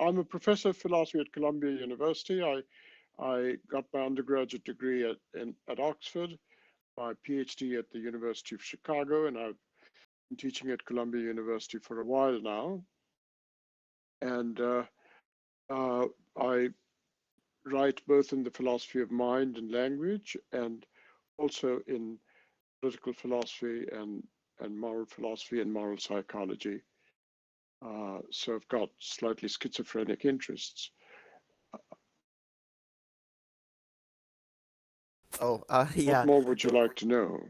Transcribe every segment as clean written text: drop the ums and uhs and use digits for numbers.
I'm a professor of philosophy at Columbia University. I got my undergraduate degree at Oxford, my PhD at the University of Chicago, and I've been teaching at Columbia University for a while now. And I write both in the philosophy of mind and language, and also in political philosophy and moral philosophy and moral psychology. So I've got slightly schizophrenic interests. Oh, What yeah. more would you like to know?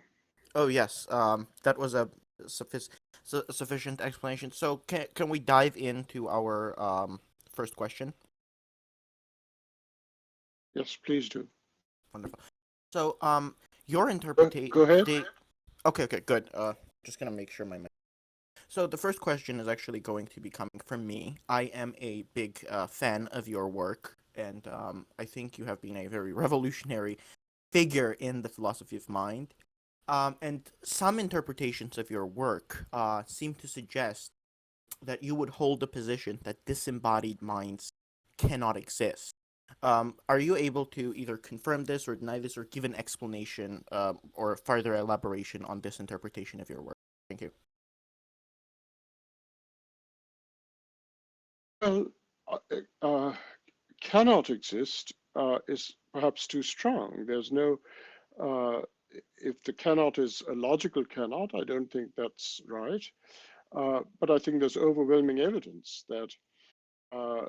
Oh, yes. That was a sufficient explanation. So, can we dive into our first question? Yes, please do. Wonderful. So, your interpretation. Go ahead. Okay, okay, good. Just gonna make sure my. So the first question is actually going to be coming from me. I am a big fan of your work, and I think you have been a very revolutionary figure in the philosophy of mind. And some interpretations of your work seem to suggest that you would hold the position that disembodied minds cannot exist. Are you able to either confirm this or deny this or give an explanation or further elaboration on this interpretation of your work? Thank you. Well, uh, cannot exist is perhaps too strong. There's no, uh, if the cannot is a logical cannot, I don't think that's right. But I think there's overwhelming evidence that uh,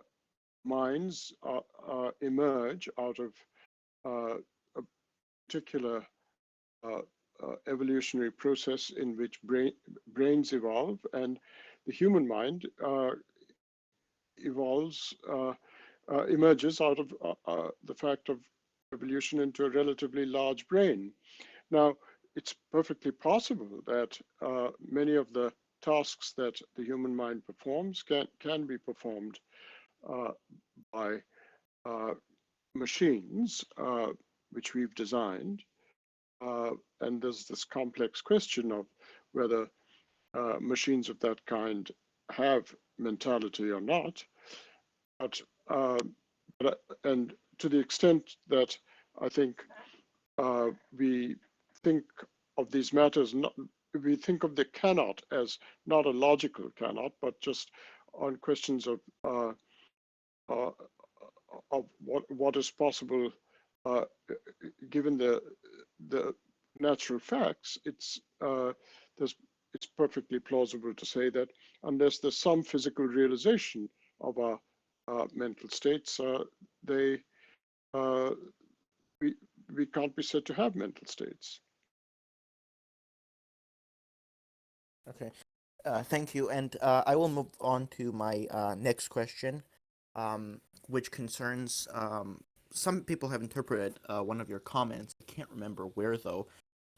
minds emerge out of a particular uh, evolutionary process in which brains evolve, and the human mind evolves, emerges out of the fact of evolution into a relatively large brain. Now, it's perfectly possible that many of the tasks that the human mind performs can be performed uh, by uh, machines, which we've designed. And there's this complex question of whether machines of that kind have mentality or not. But, uh, and to the extent that I think we think of these matters, not, we think of the cannot as not a logical cannot, but just on questions uh, of what is possible uh, given the natural facts. There's it's perfectly plausible to say that unless there's some physical realization of our mental states, they uh, we we can't be said to have mental states. Okay. Thank you. And I will move on to my next question, which concerns some people have interpreted one of your comments. I can't remember where, though.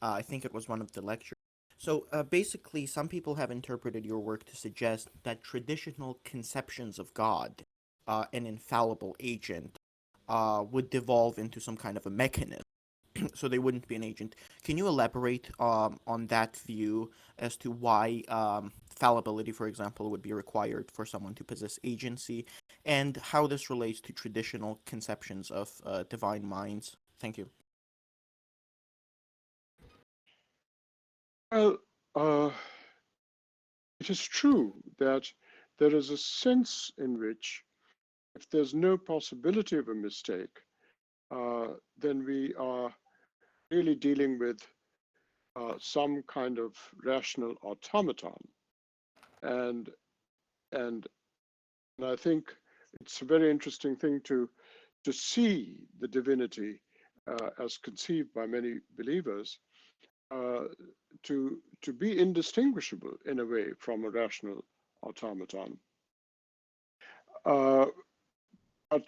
I think it was one of the lectures. So basically, some people have interpreted your work to suggest that traditional conceptions of God, an infallible agent, would devolve into some kind of a mechanism. So they wouldn't be an agent. Can you elaborate on that view as to why fallibility, for example, would be required for someone to possess agency, and how this relates to traditional conceptions of divine minds? Thank you. Well, it is true that there is a sense in which if there's no possibility of a mistake, then we are really dealing with some kind of rational automaton. And, and, and I think it's a very interesting thing to see the divinity as conceived by many believers uh, to be indistinguishable in a way from a rational automaton. Uh, but,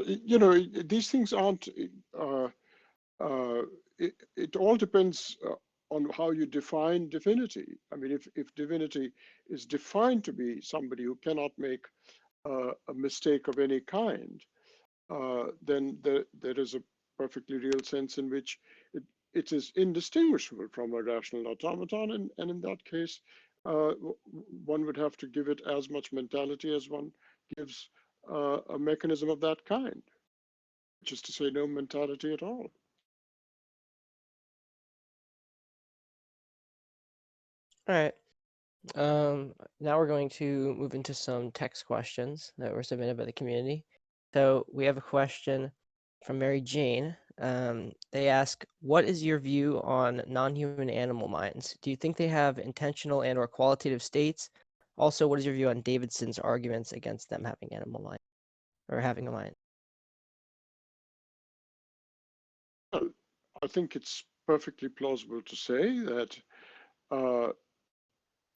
you know, these things aren't. Uh, it all depends on how you define divinity. I mean, if divinity is defined to be somebody who cannot make a mistake of any kind, then there is a perfectly real sense in which it is indistinguishable from a rational automaton, and in that case, one would have to give it as much mentality as one gives a mechanism of that kind, which is to say no mentality at all. All right. Now we're going to move into some text questions that were submitted by the community. So we have a question from Mary Jane. They ask, what is your view on non-human animal minds? Do you think they have intentional and or qualitative states? Also, what is your view on Davidson's arguments against them having animal mind or having a mind? Well, I think it's perfectly plausible to say that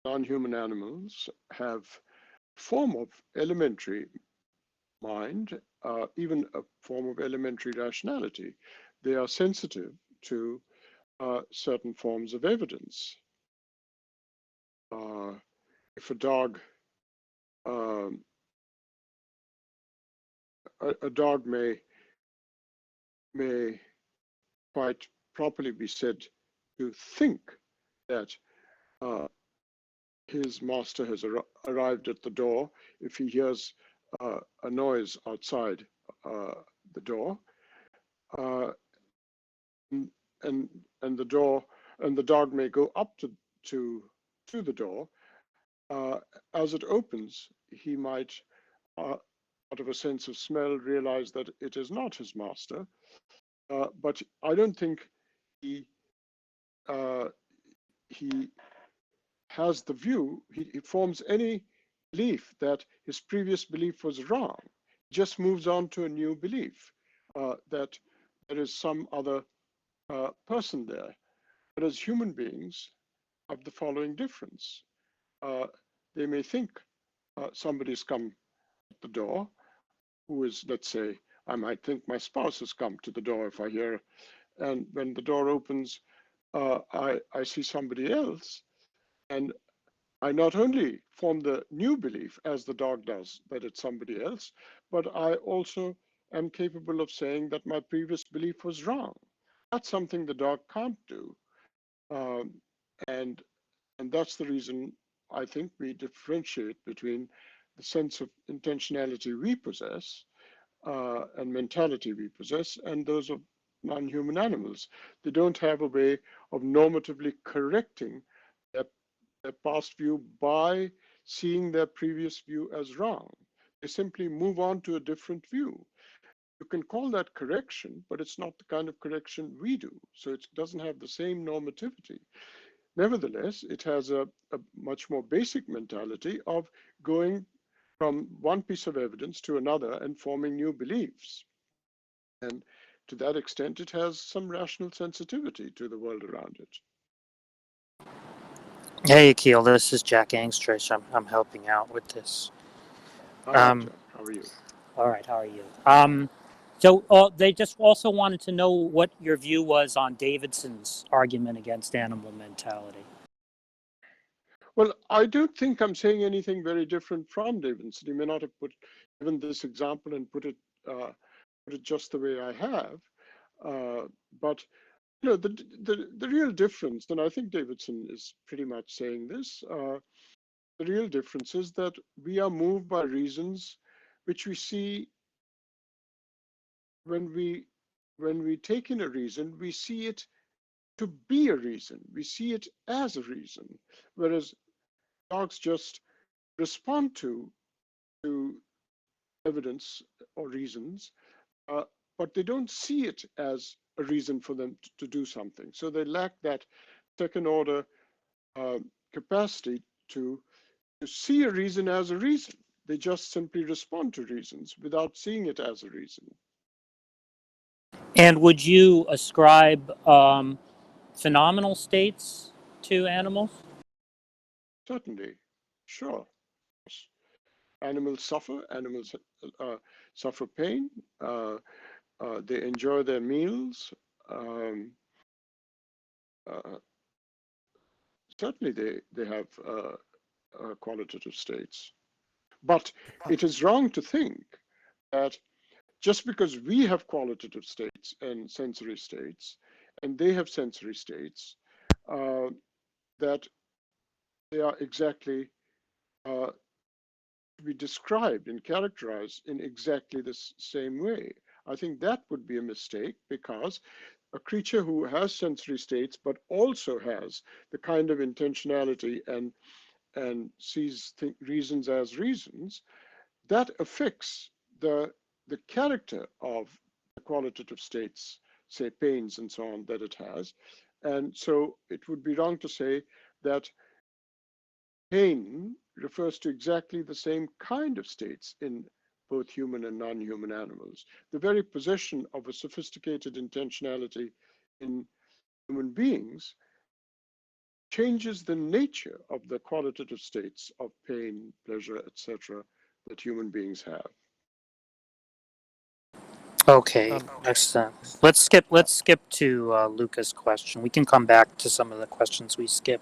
non-human animals have a form of elementary mind, even a form of elementary rationality. They are sensitive to certain forms of evidence. If a dog, um, a dog may quite properly be said to think that his master has arrived at the door if he hears a noise outside the door, and and the door and the dog may go up to the door. As it opens, he might, out of a sense of smell, realize that it is not his master. But I don't think he uh, he has the view, he forms any belief that his previous belief was wrong. He just moves on to a new belief that there is some other person there. Whereas human beings have the following difference. They may think somebody's come at the door, who is, let's say, I might think my spouse has come to the door if I hear, and when the door opens, I see somebody else, and I not only form the new belief, as the dog does, that it's somebody else, but I also am capable of saying that my previous belief was wrong. That's something the dog can't do. Um, and, and that's the reason I think we differentiate between the sense of intentionality we possess and mentality we possess and those of non-human animals. They don't have a way of normatively correcting their their past view by seeing their previous view as wrong. They simply move on to a different view. You can call that correction, but it's not the kind of correction we do. So it doesn't have the same normativity. Nevertheless, it has a much more basic mentality of going from one piece of evidence to another and forming new beliefs. And to that extent, it has some rational sensitivity to the world around it. Hey, Akeel, this is Jack Angstreich. I'm helping out with this. Hi, Um, Jack. How are you? all right, how are you? So they just also wanted to know what your view was on Davidson's argument against animal mentality. Well, I don't think I'm saying anything very different from Davidson. He may not have given this example and put it just the way I have, but you know the real difference, and I think Davidson is pretty much saying this. The real difference is that we are moved by reasons which we see when we take in a reason, we see it to be a reason. We see it as a reason, whereas dogs just respond to evidence or reasons, uh, but they don't see it as a reason for them to do something. So they lack that second order uh, capacity to see a reason as a reason. They just simply respond to reasons without seeing it as a reason. And would you ascribe phenomenal states to animals? Certainly, sure. Animals suffer. Animals suffer pain. They enjoy their meals. Um, uh, Certainly, they have qualitative states. But it is wrong to think that just because we have qualitative states and sensory states, and they have sensory states, uh, that they are exactly to be described and characterized in exactly the same way. I think that would be a mistake, because a creature who has sensory states but also has the kind of intentionality and sees reasons as reasons, that affects the character of the qualitative states, say pains and so on, that it has. And so it would be wrong to say that pain refers to exactly the same kind of states in both human and non-human animals. The very possession of a sophisticated intentionality in human beings changes the nature of the qualitative states of pain, pleasure, etc., that human beings have. Okay, Um, excellent. Let's skip to Luca's question. We can come back to some of the questions we skip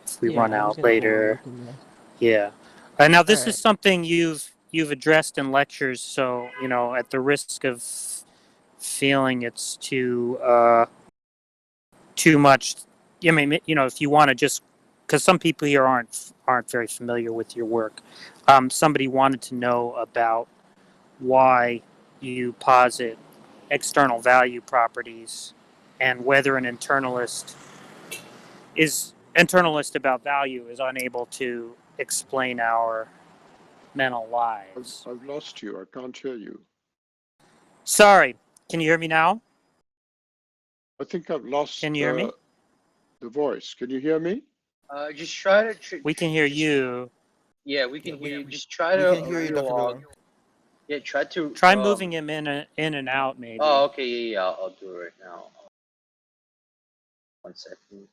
if we Yeah, run I was out gonna go later. look in there. Yeah. Now All this is right. something you've addressed in lectures, so at the risk of feeling it's too much. I mean, if you want to just, because some people here aren't very familiar with your work. Somebody wanted to know about why you posit external value properties and whether an internalist about value is unable to explain our mental lives. I've lost you. I can't hear you. Sorry, can you hear me now? I think I've lost Can you hear me? the voice. Can you hear me? Just try to. We can hear you. Yeah, we can yeah, hear you. Just try we to can hear you, read a Dr. log. Bilgrami. Yeah, try to. Try moving him in and out, maybe. Oh, okay. Yeah. I'll do it right now. 1 second.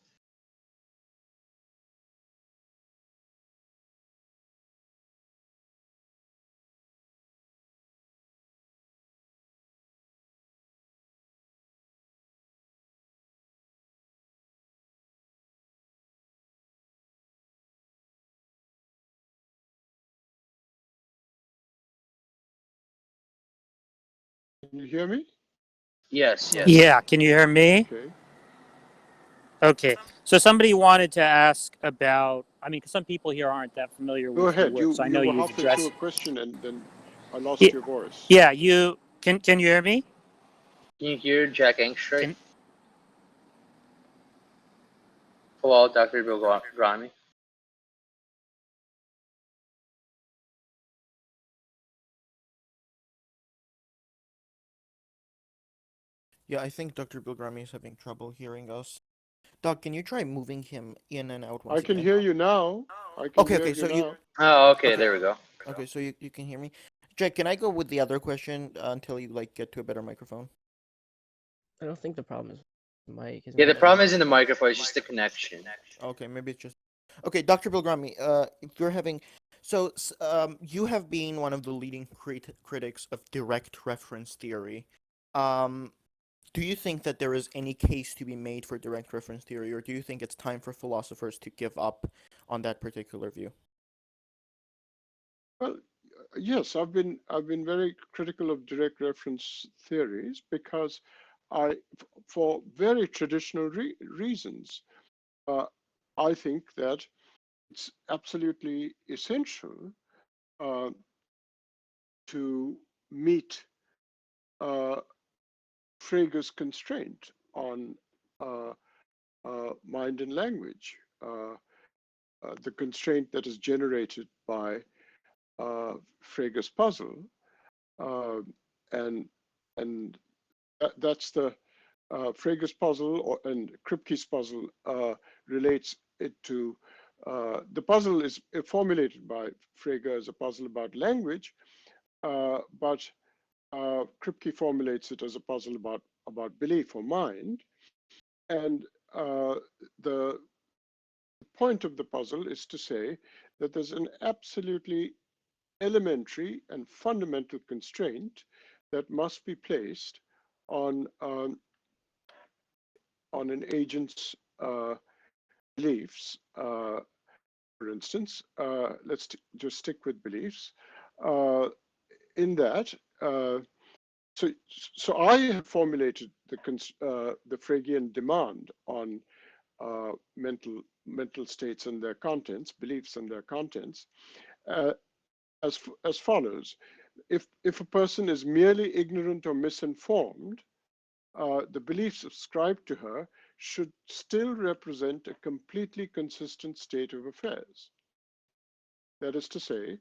Can you hear me? Yes. Yeah. Yes. Yeah, can you hear me? Okay. Okay. So somebody wanted to ask about, I mean, 'cause some people here aren't that familiar Go with your ahead. work, so I You know were you've halfway through a addressed. question and then I lost Yeah, your voice. yeah. You can you hear me? Can you hear Jack Engstrike? Can Hello, Dr. Bilgrami. Yeah, I think Dr. Bilgrami is having trouble hearing us. Doc, can you try moving him in and out I once can again? hear you now. I can Okay, hear okay, you so you now. Oh, okay. okay, There we go. okay, so you can hear me. Jack, can I go with the other question until you get to a better microphone? I don't think the problem is Mike. His Yeah, the mic's not problem on. isn't the microphone. It's just the connection. Okay, maybe it's just okay, Dr. Bilgrami. If you're having you have been one of the leading critics of direct reference theory. Um, do you think that there is any case to be made for direct reference theory, or do you think it's time for philosophers to give up on that particular view? Well, yes, I've been very critical of direct reference theories because for very traditional reasons, uh, I think that it's absolutely essential uh, to meet uh, Frege's constraint on uh, mind and language, the constraint that is generated by Frege's puzzle, uh, and and that's the Frege's puzzle and Kripke's puzzle relates it to the puzzle is formulated by Frege as a puzzle about language, but Kripke formulates it as a puzzle about belief or mind. And the point of the puzzle is to say that there's an absolutely elementary and fundamental constraint that must be placed on on an agent's beliefs. For instance, let's just stick with beliefs. Uh, in that, uh, so I have formulated the Fregean demand on mental states and their contents, beliefs and their contents, as follows. If a person is merely ignorant or misinformed, the beliefs ascribed to her should still represent a completely consistent state of affairs. That is to say,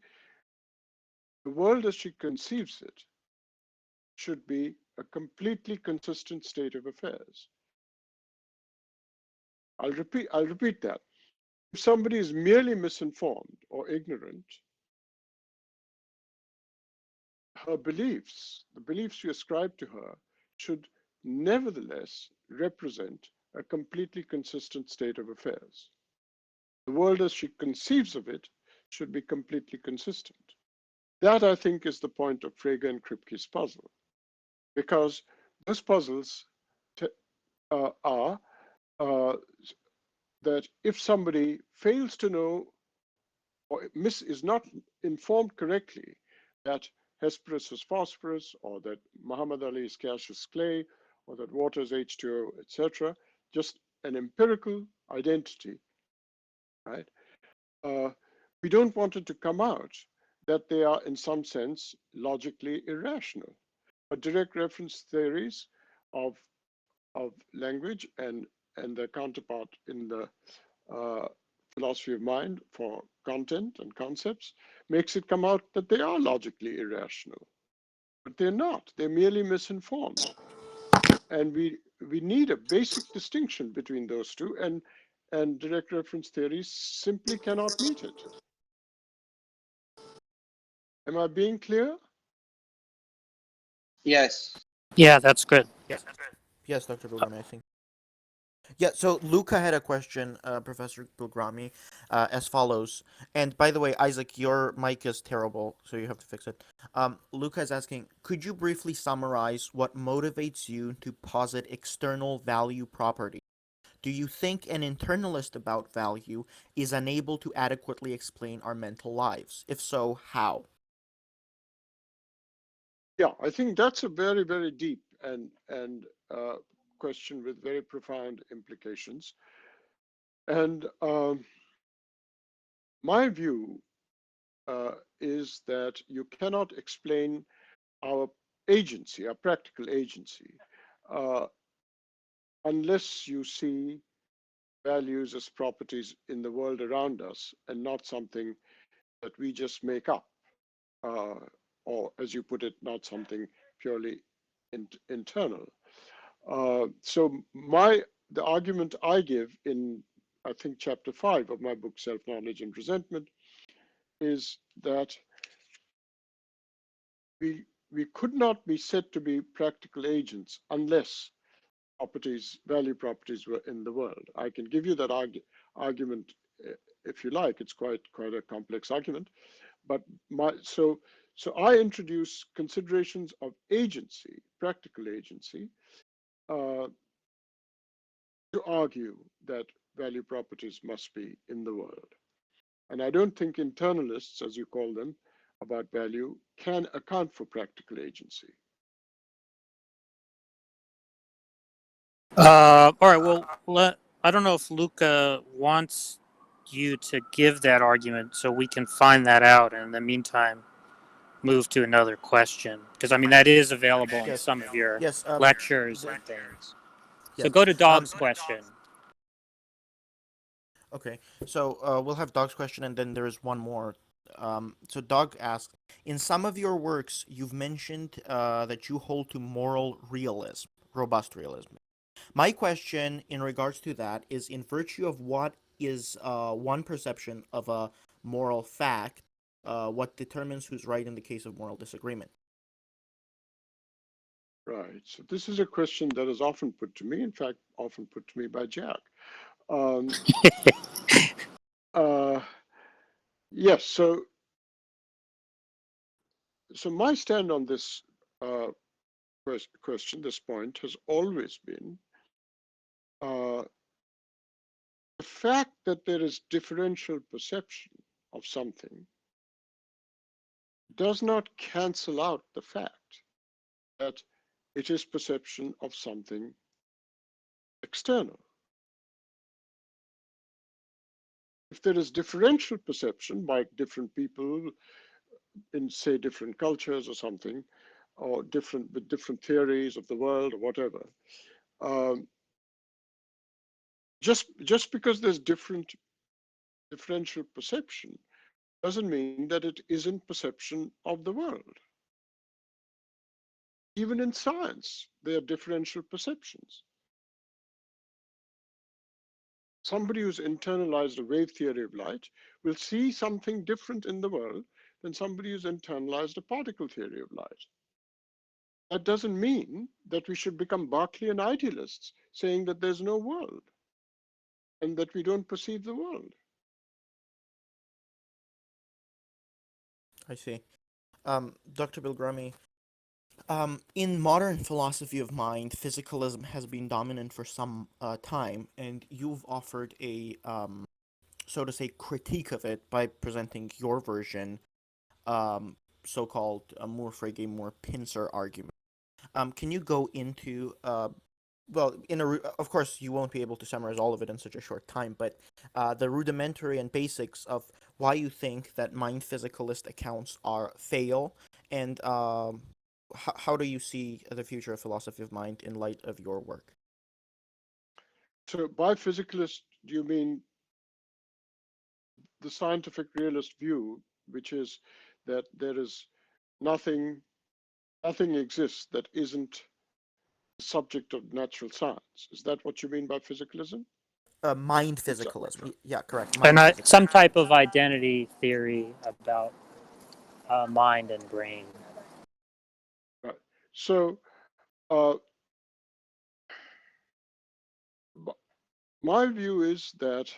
the world as she conceives it should be a completely consistent state of affairs. I'll repeat that. If somebody is merely misinformed or ignorant, her beliefs, the beliefs you ascribe to her, should nevertheless represent a completely consistent state of affairs. The world as she conceives of it should be completely consistent. That, I think, is the point of Frege and Kripke's puzzle, because those puzzles are that if somebody fails to know or is not informed correctly that Hesperus is phosphorus, or that Muhammad Ali is gaseous clay, or that water is H2O, etc., just an empirical identity, right? We don't want it to come out that they are in some sense logically irrational. But direct reference theories of language and their counterpart in the philosophy of mind for content and concepts makes it come out that they are logically irrational. But they're not. They're merely misinformed. And we need a basic distinction between those two, and direct reference theories simply cannot meet it. Am I being clear? Yes. Yeah, that's good. Yes, Dr. Bilgrami, I think. Yeah, so Luca had a question, Professor Bilgrami, as follows. And by the way, Isaac, your mic is terrible, so you have to fix it. Luca is asking, could you briefly summarize what motivates you to posit external value property? Do you think an internalist about value is unable to adequately explain our mental lives? If so, how? Yeah, I think that's a very, very deep and question with very profound implications. And my view is that you cannot explain our agency, our practical agency, uh, unless you see values as properties in the world around us and not something that we just make up, uh, or as you put it, not something purely internal. So the argument I give in, I think, chapter 5 of my book, Self-Knowledge and Resentment, is that we could not be said to be practical agents unless value properties were in the world. I can give you that argument if you like. It's quite a complex argument, but so I introduce considerations of agency, practical agency, to argue that value properties must be in the world. And I don't think internalists, as you call them, about value can account for practical agency. All right. Well, I don't know if Luca wants you to give that argument so we can find that out, and in the meantime, move to another question, because I mean that is available in Yes. some of your Yes. lectures and things. So Yes. go to Dog's question. Okay, so we'll have Dog's question, and then there's one more. So Dog asks, in some of your works, you've mentioned that you hold to moral realism, robust realism. My question in regards to that is, in virtue of what is one perception of a moral fact, what determines who's right in the case of moral disagreement? Right. So this is a question that is often put to me, in fact, often put to me by Jack. Yes, so my stand on this question, this point, has always been the fact that there is differential perception of something does not cancel out the fact that it is perception of something external. if there is differential perception by different people in, say, different cultures or something, or with different theories of the world or whatever, um, just because there's differential perception doesn't mean that it isn't perception of the world. Even in science, there are differential perceptions. Somebody who's internalized a wave theory of light will see something different in the world than somebody who's internalized a particle theory of light. That doesn't mean that we should become Berkeleyan idealists, saying that there's no world and that we don't perceive the world. I see. Dr. Bilgrami, in modern philosophy of mind, physicalism has been dominant for some time, and you've offered a, so to say, critique of it by presenting your version, so-called more frege, more pincer argument. Can you go into, well, of course, you won't be able to summarize all of it in such a short time, but the rudimentary and basics of why you think that mind physicalist accounts fail, and how do you see the future of philosophy of mind in light of your work? So by physicalist, do you mean the scientific realist view, which is that there is nothing exists that isn't the subject of natural science? Is that what you mean by physicalism? Mind physicalism. Yeah, correct. And Mind physicalism. some type of identity theory about mind and brain. Right. So uh, my view is that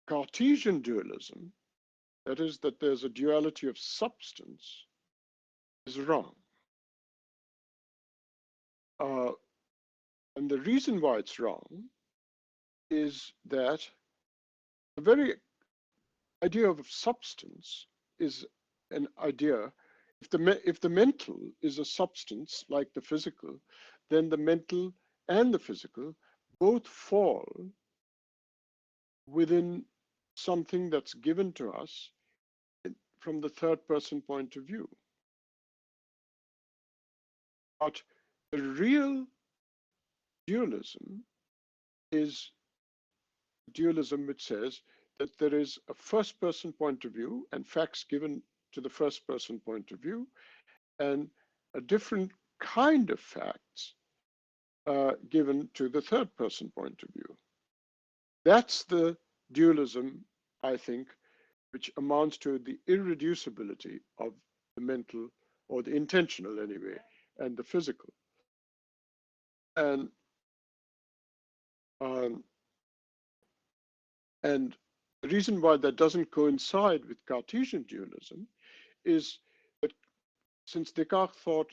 Cartesian dualism, that is, that there's a duality of substance, is wrong. And the reason why it's wrong is that the very idea of substance is an idea. If the mental is a substance like the physical, then the mental and the physical both fall within something that's given to us from the third person point of view. But the real dualism is dualism which says that there is a first person point of view and facts given to the first person point of view, and a different kind of facts given to the third person point of view. That's the dualism, I think, which amounts to the irreducibility of the mental, or the intentional anyway, and the physical. And um, and the reason why that doesn't coincide with Cartesian dualism is that since Descartes thought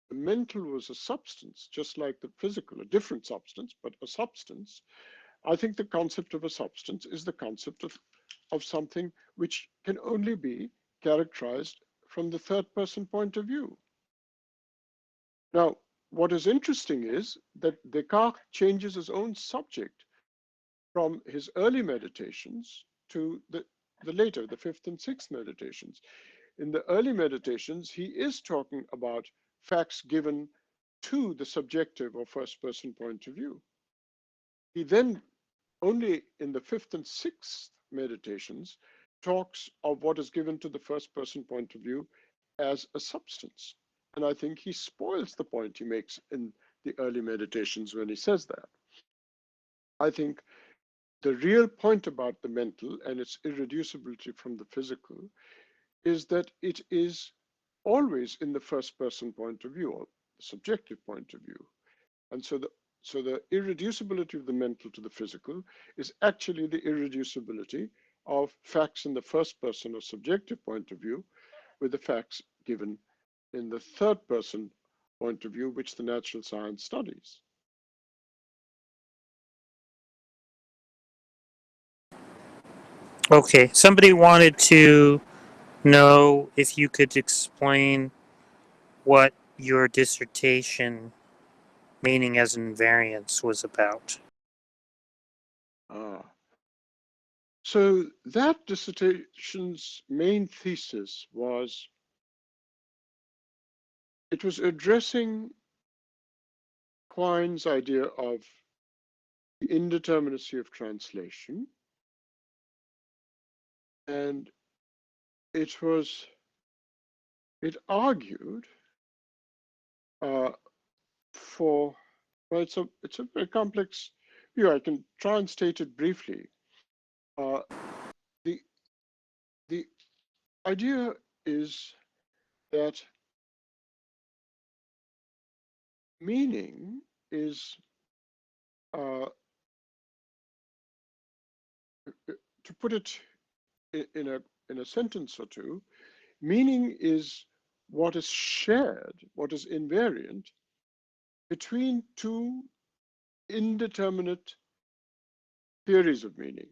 the mental was a substance, just like the physical, a different substance, but a substance, I think the concept of a substance is the concept of something which can only be characterized from the third person point of view. Now, what is interesting is that Descartes changes his own subject from his early meditations to the later, the fifth and sixth meditations. In the early meditations, he is talking about facts given to the subjective or first person point of view. He then only in the fifth and sixth meditations talks of what is given to the first person point of view as a substance. And I think he spoils the point he makes in the early meditations when he says that. I think the real point about the mental and its irreducibility from the physical is that it is always in the first person point of view, or the subjective point of view. And so the irreducibility of the mental to the physical is actually the irreducibility of facts in the first person or subjective point of view with the facts given in the third person point of view, which the natural science studies. Okay, somebody wanted to know if you could explain what your dissertation, meaning as invariance, was about. So that dissertation's main thesis was it was addressing Quine's idea of the indeterminacy of translation, and it argued for, well, it's a very complex view. I can try and state it briefly. The the idea is that meaning is to put it in a sentence or two, meaning is what is shared, what is invariant between two indeterminate theories of meaning.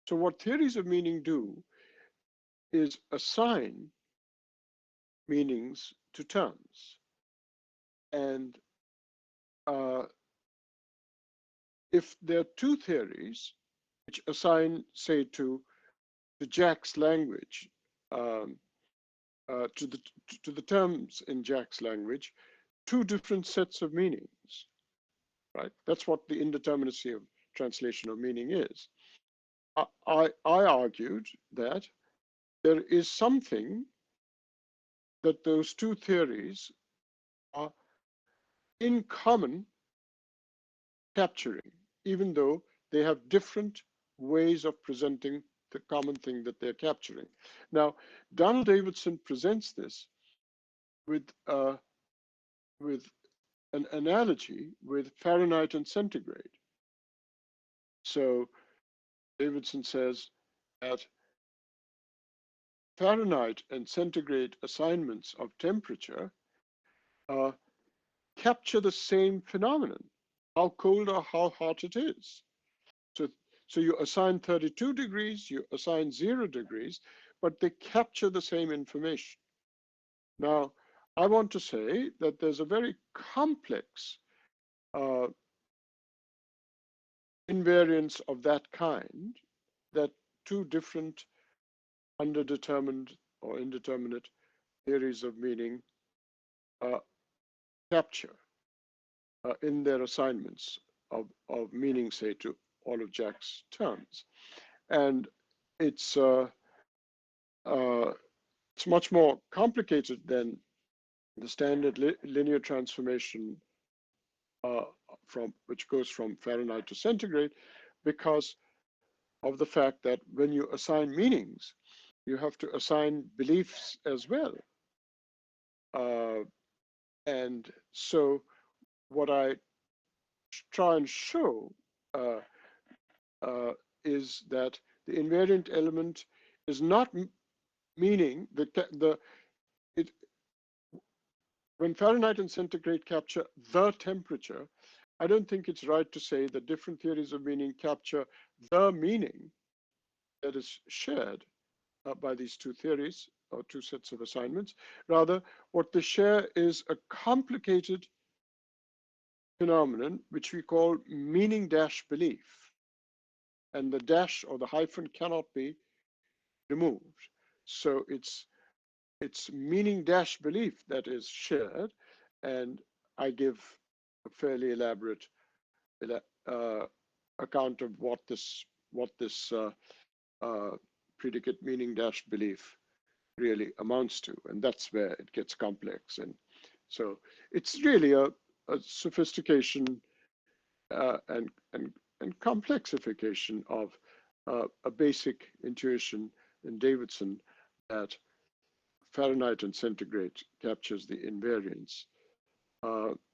So what theories of meaning do is assign meanings to terms. And if there are two theories which assign, say, to Jack's language, to the terms in Jack's language, two different sets of meanings, right? That's what the indeterminacy of translation of meaning is. I argued that there is something that those two theories are in common capturing, even though they have different ways of presenting the common thing that they're capturing. Now, Donald Davidson presents this with an analogy with Fahrenheit and centigrade. So Davidson says that Fahrenheit and centigrade assignments of temperature capture the same phenomenon, how cold or how hot it is. So you assign 32 degrees, you assign 0 degrees, but they capture the same information. Now, I want to say that there's a very complex invariance of that kind that two different underdetermined or indeterminate theories of meaning capture in their assignments of meaning, say, to all of Jack's terms. And it's much more complicated than the standard linear transformation which goes from Fahrenheit to centigrade, because of the fact that when you assign meanings, you have to assign beliefs as well. And so what I try and show is that the invariant element is not meaning when Fahrenheit and centigrade capture the temperature, I don't think it's right to say that different theories of meaning capture the meaning that is shared by these two theories or two sets of assignments. Rather, what they share is a complicated phenomenon which we call meaning dash belief. And the dash or the hyphen cannot be removed. So it's meaning dash belief that is shared, and I give a fairly elaborate account of what this predicate meaning dash belief really amounts to, and that's where it gets complex. And so it's really a sophistication and complexification of a basic intuition in Davidson that Fahrenheit and centigrade captures the invariance,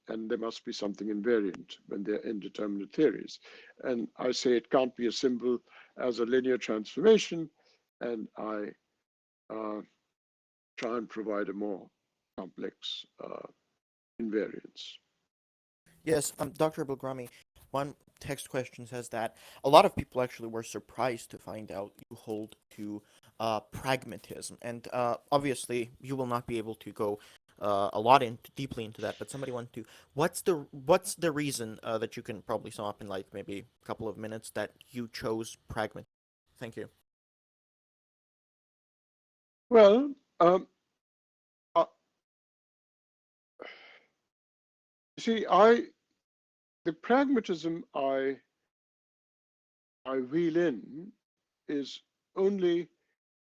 and there must be something invariant when they're indeterminate theories. And I say it can't be as simple as a linear transformation, and I try and provide a more complex invariance. Yes, Dr. Bilgrami, one text question says that a lot of people actually were surprised to find out you hold to pragmatism, and obviously you will not be able to go a lot deeply into that, but somebody wanted to. What's the reason that you can probably sum up in like maybe a couple of minutes that you chose pragmatism? Thank you. Well, uh, you see, the pragmatism I wheel in is only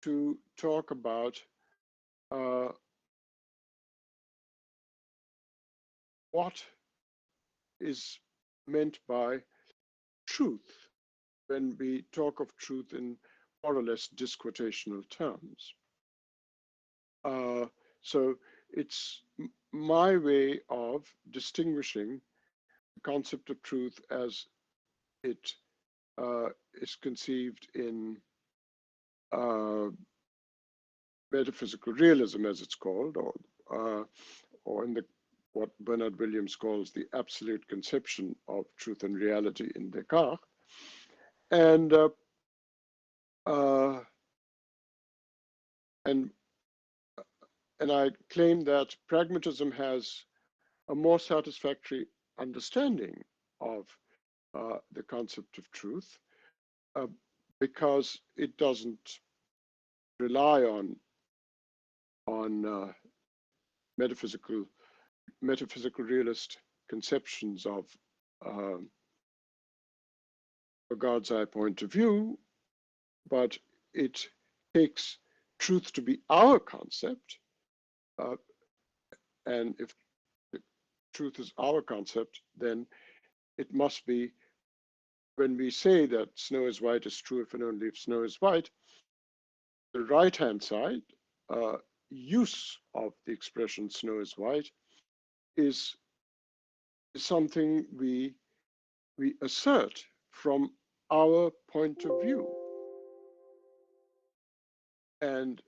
to talk about what is meant by truth when we talk of truth in more or less disquotational terms. So it's my way of distinguishing the concept of truth as it is conceived in metaphysical realism, as it's called, or in what Bernard Williams calls the absolute conception of truth and reality in Descartes. And and I claim that pragmatism has a more satisfactory understanding of the concept of truth uh, because it doesn't rely on metaphysical realist conceptions of a God's eye point of view, but it takes truth to be our concept, and if truth is our concept, then it must be, when we say that snow is white is true if and only if snow is white, the right-hand side use of the expression snow is white is something we assert from our point of view. And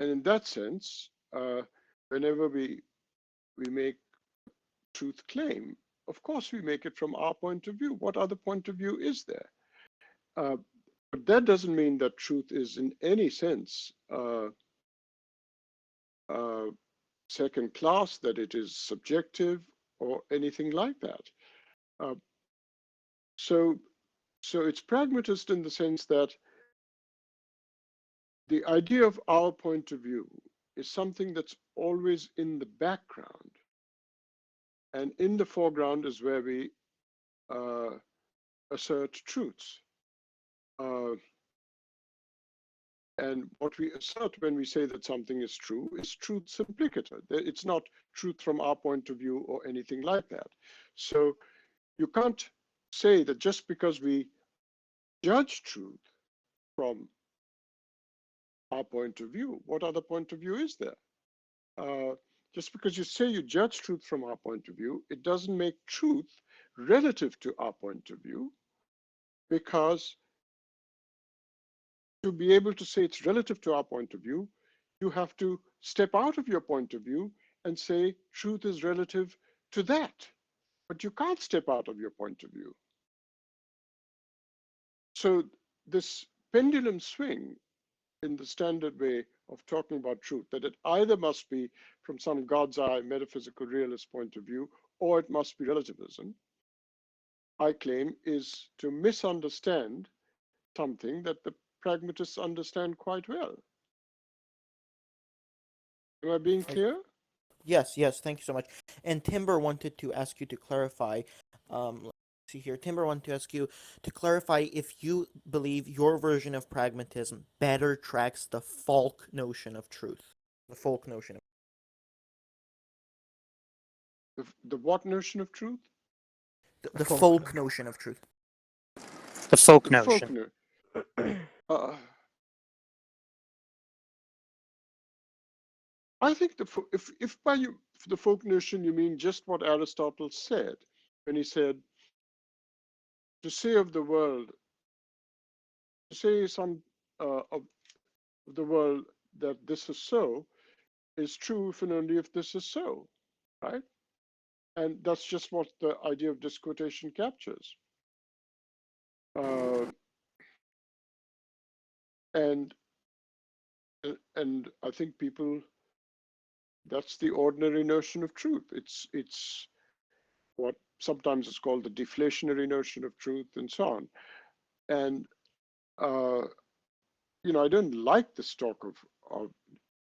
in that sense, whenever we make truth claim, of course we make it from our point of view. What other point of view is there? But that doesn't mean that truth is in any sense second class, that it is subjective or anything like that. So it's pragmatist in the sense that the idea of our point of view is something that's always in the background, and in the foreground is where we assert truths. And what we assert when we say that something is true is truth simpliciter. It's not truth from our point of view or anything like that. So you can't say that just because we judge truth from our point of view, what other point of view is there? Just because you say you judge truth from our point of view, it doesn't make truth relative to our point of view, because to be able to say it's relative to our point of view, you have to step out of your point of view and say truth is relative to that. But you can't step out of your point of view. So this pendulum swing in the standard way of talking about truth, that it either must be from some God's eye metaphysical realist point of view, or it must be relativism, I claim is to misunderstand something that the pragmatists understand quite well. Am I being clear? Yes, thank you so much. And Timber wanted to ask you to clarify, let's see here, Timber wanted to ask you to clarify if you believe your version of pragmatism better tracks the folk notion of truth. The folk notion of The what notion of truth? the folk notion of truth. The folk The folk notion. notion. I think if by the folk notion you mean just what Aristotle said when he said, to say of the world, to say some of the world that this is so is true if and only if this is so, right? And that's just what the idea of disquotation captures. And and I think people, that's the ordinary notion of truth. It's what sometimes is called the deflationary notion of truth, and so on. And I don't like this talk of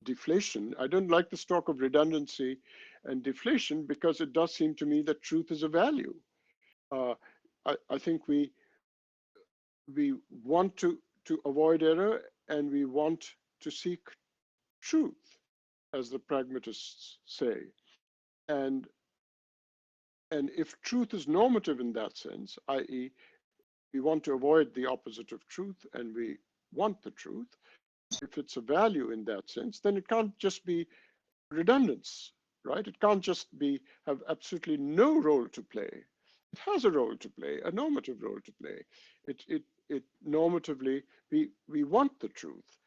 deflation. I don't like this talk of redundancy and deflation, because it does seem to me that truth is a value. Uh, I think we want to avoid error, and we want to seek truth, as the pragmatists say. And if truth is normative in that sense, i.e., we want to avoid the opposite of truth and we want the truth, if it's a value in that sense, then it can't just be redundance, right? It can't just have absolutely no role to play. It has a role to play, a normative role to play. It normatively, we want the truth.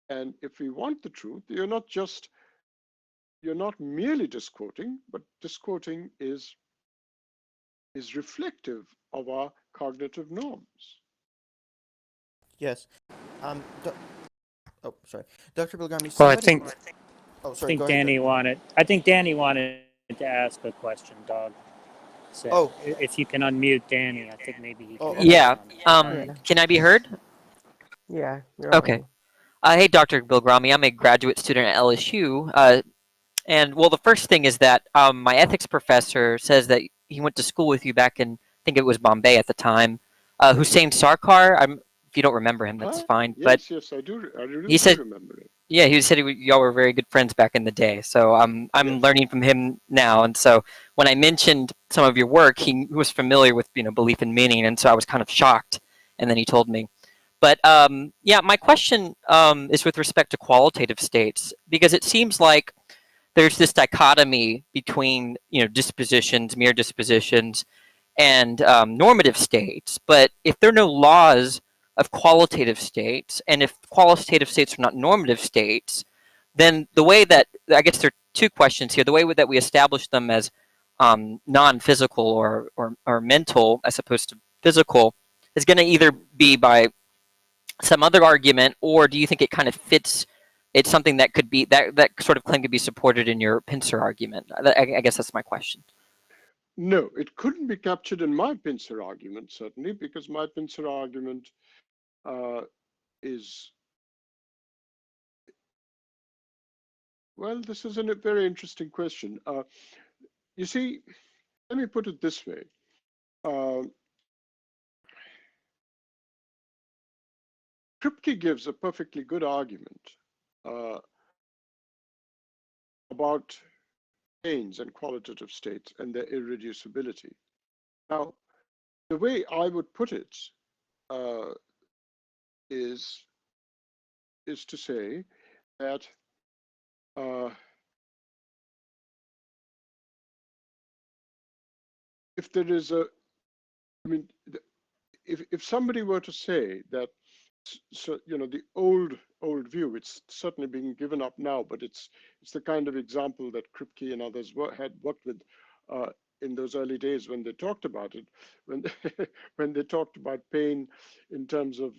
And if we want the truth, you're not merely disquoting, but disquoting is reflective of our cognitive norms. Yes. Oh, sorry, Dr. Bilgrami. Well, Somebody. Oh, I sorry. think Go ahead. Danny wanted. I think Danny wanted to ask a question, Dog. So Oh. if you can unmute Danny, I think maybe he Oh, can. okay. Yeah. Yeah. Can I be heard? Yeah, you're Okay. audible. Hey, Dr. Bilgrami. I'm a graduate student at LSU. And well, the first thing is that my ethics professor says that he went to school with you back in, I think it was Bombay at the time. Hussein Sarkar. If you don't remember him, that's fine. But Yes, I do. I really he do said, remember it. yeah, he said y'all were very good friends back in the day. So I'm Yes. learning from him now. And so when I mentioned some of your work, he was familiar with belief and meaning, and so I was kind of shocked. And then he told me. But yeah, my question is with respect to qualitative states, because it seems like there's this dichotomy between dispositions, mere dispositions, and normative states. But if there are no laws of qualitative states, and if qualitative states are not normative states, then the way that, I guess there are two questions here. The way that we establish them as non-physical or mental as opposed to physical is going to either be by some other argument, or do you think it kind of fits? It's something that could be that sort of claim could be supported in your pincer argument. I guess that's my question. No, it couldn't be captured in my pincer argument, certainly, because my pincer argument is, well, this is a very interesting question. You see, let me put it this way. Kripke gives a perfectly good argument about pains and qualitative states and their irreducibility. Now, the way I would put it is to say that if there is I mean, if somebody were to say that, so the old view, it's certainly being given up now, but it's the kind of example that Kripke and others had worked with in those early days when they talked about it, when when they talked about pain in terms of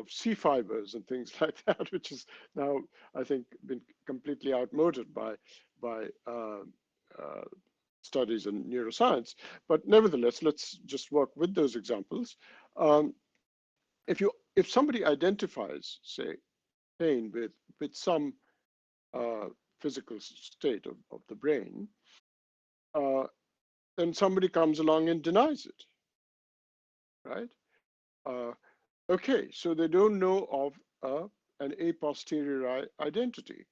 C fibers and things like that, which is now, I think, been completely outmoded by studies in neuroscience. But nevertheless, let's just work with those examples. If somebody identifies, say, pain with some physical state of the brain, then somebody comes along and denies it, right? Okay, so they don't know of an a posteriori identity,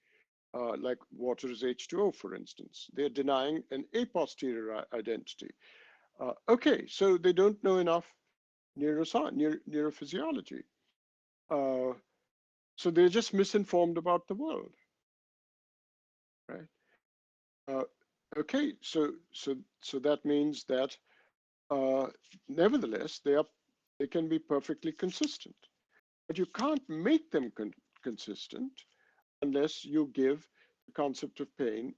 like water is H2O, for instance. They're denying an a posteriori identity. Okay, so they don't know enough neurophysiology. So they're just misinformed about the world, right? Okay, so that means that nevertheless they can be perfectly consistent, but you can't make them consistent unless you give the concept of pain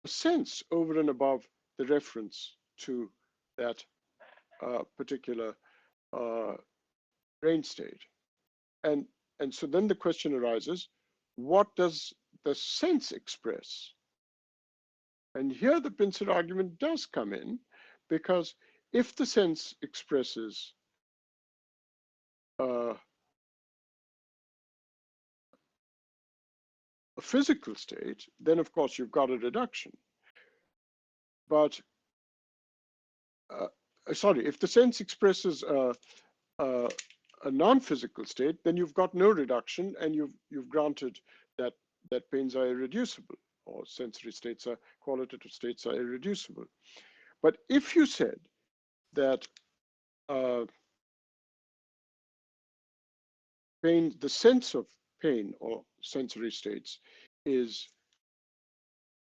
a sense over and above the reference to that particular brain state. And so then the question arises, what does the sense express? And here the pincer argument does come in, because if the sense expresses a physical state, then of course you've got a reduction. But sorry, if the sense expresses a non-physical state, then you've got no reduction, and you've granted that pains are irreducible, or sensory states are qualitative states are irreducible. But if you said that pain, the sense of pain or sensory states is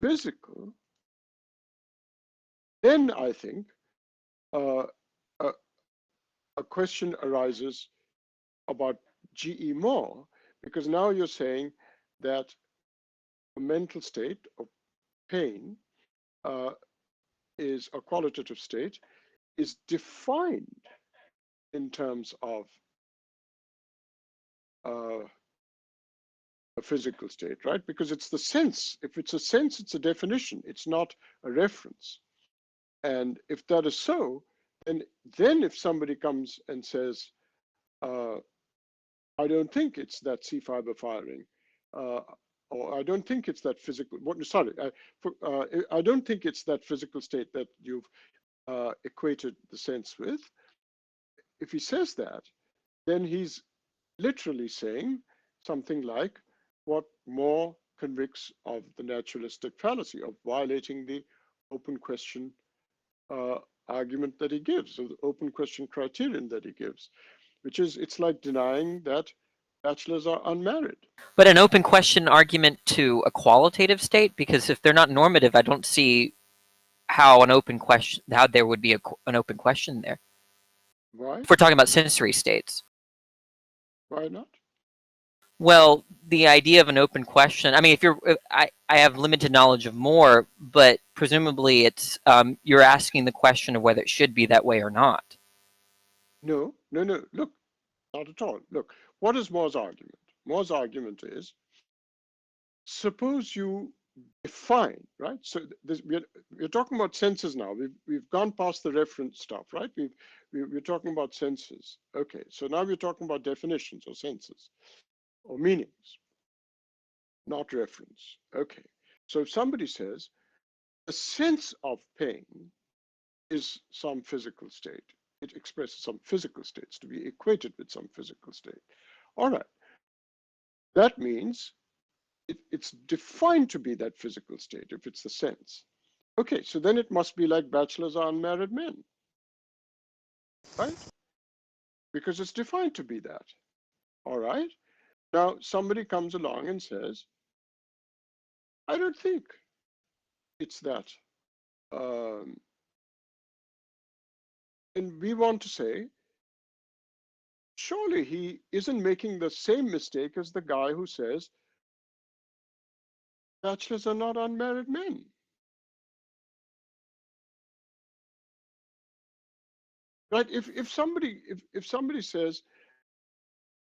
physical, then I think a, a question arises about G.E. Moore, because now you're saying that a mental state of pain is a qualitative state, is defined in terms of a physical state, right? Because it's the sense. If it's a sense, it's a definition. It's not a reference. And if that is so, then if somebody comes and says, I don't think it's that C fiber firing, or I don't think it's that physical, sorry, I don't think it's that physical state that you've equated the sense with. If he says that, then he's literally saying something like what Moore convicts of the naturalistic fallacy of violating the open question argument that he gives, or the open question criterion that he gives, which is, it's like denying that bachelors are unmarried. But an open question argument to a qualitative state, because if they're not normative, I don't see how an open question, how there would be an open question there. Why? If we're talking about sensory states. Why not? Well, the idea of an open question, I mean, if you're, I have limited knowledge of Moore, but presumably it's, you're asking the question of whether it should be that way or not. No, look, not at all. Look, what is Moore's argument? Moore's argument is, suppose you define, right? So we're talking about senses now. We've gone past the reference stuff, right? We're talking about senses. Okay, so now we're talking about definitions or senses or meanings, not reference. Okay, so if somebody says a sense of pain is some physical state, it expresses some physical states to be equated with some physical state. All right, that means it's defined to be that physical state if it's the sense. Okay, so then it must be like bachelors are unmarried men, right? Because it's defined to be that. All right. Now somebody comes along and says, I don't think it's that. And we want to say, surely he isn't making the same mistake as the guy who says bachelors are not unmarried men. Right? If somebody says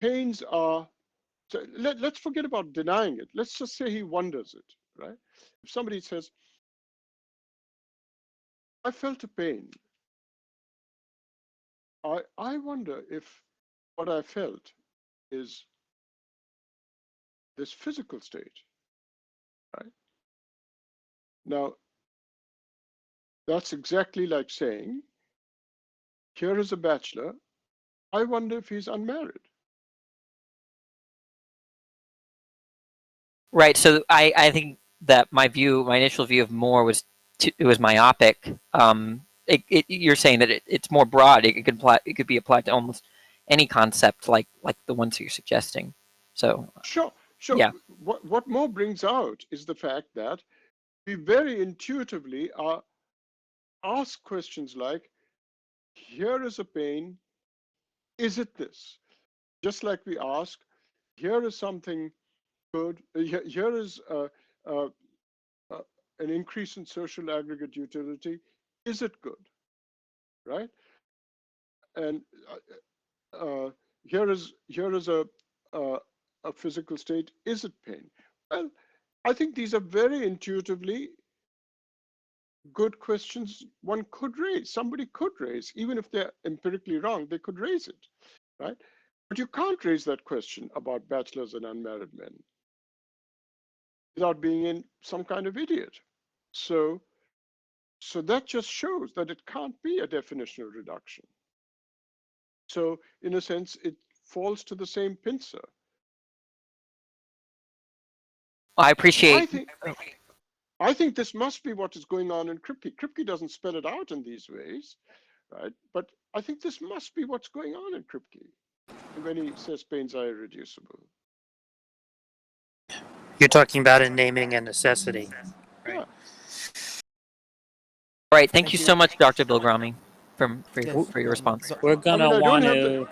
pains are, so let's forget about denying it. Let's just say he wonders it, right? If somebody says, I felt a pain, I wonder if what I felt is this physical state, right? Now, that's exactly like saying, here is a bachelor, I wonder if he's unmarried. Right. So I think that my initial view of Moore was it was myopic. You're saying that it's more broad. It could be applied to almost any concept, like the ones you're suggesting. So Sure. yeah. What Moore brings out is the fact that we very intuitively are ask questions like, here is a pain, is it this? Just like we ask, here is something good, here is uh, an increase in social aggregate utility, is it good, right? And here is a a physical state is it pain? Well, I think these are very intuitively good questions one could raise. Somebody could raise, even if they're empirically wrong, they could raise it, right? But you can't raise that question about bachelors and unmarried men without being in some kind of idiot. So that just shows that it can't be a definitional reduction. So in a sense, it falls to the same pincer. I appreciate. I think this must be what is going on in Kripke. Kripke doesn't spell it out in these ways, right? But I think this must be what's going on in Kripke when he says pains are irreducible. You're talking about a naming and necessity. Yeah. All right. Thank you so much, Dr. Bilgrami, for Yes, your response. We're I gonna mean, want to.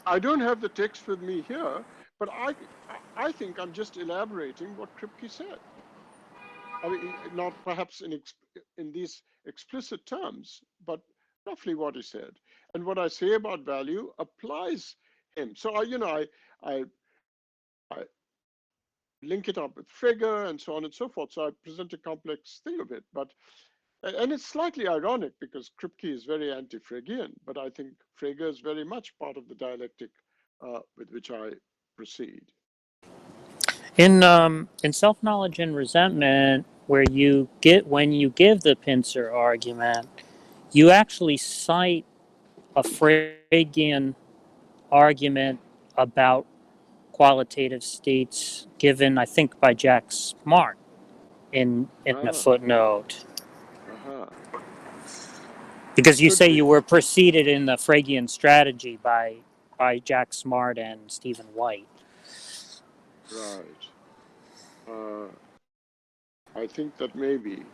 I don't have the text with me here, but I think I'm just elaborating what Kripke said. I mean, not perhaps in these explicit terms, but roughly what he said. And what I say about value applies him. So I link it up with Frege and so on and so forth. So I present a complex thing of it, and it's slightly ironic because Kripke is very anti-Fregean, but I think Frege is very much part of the dialectic with which I proceed. In self-knowledge and resentment, when you give the pincer argument, you actually cite a Fregean argument about qualitative states given, I think, by Jack Smart in a footnote. Because you say you were preceded in the Fregean strategy by Jack Smart and Stephen White. Right. I think that may be.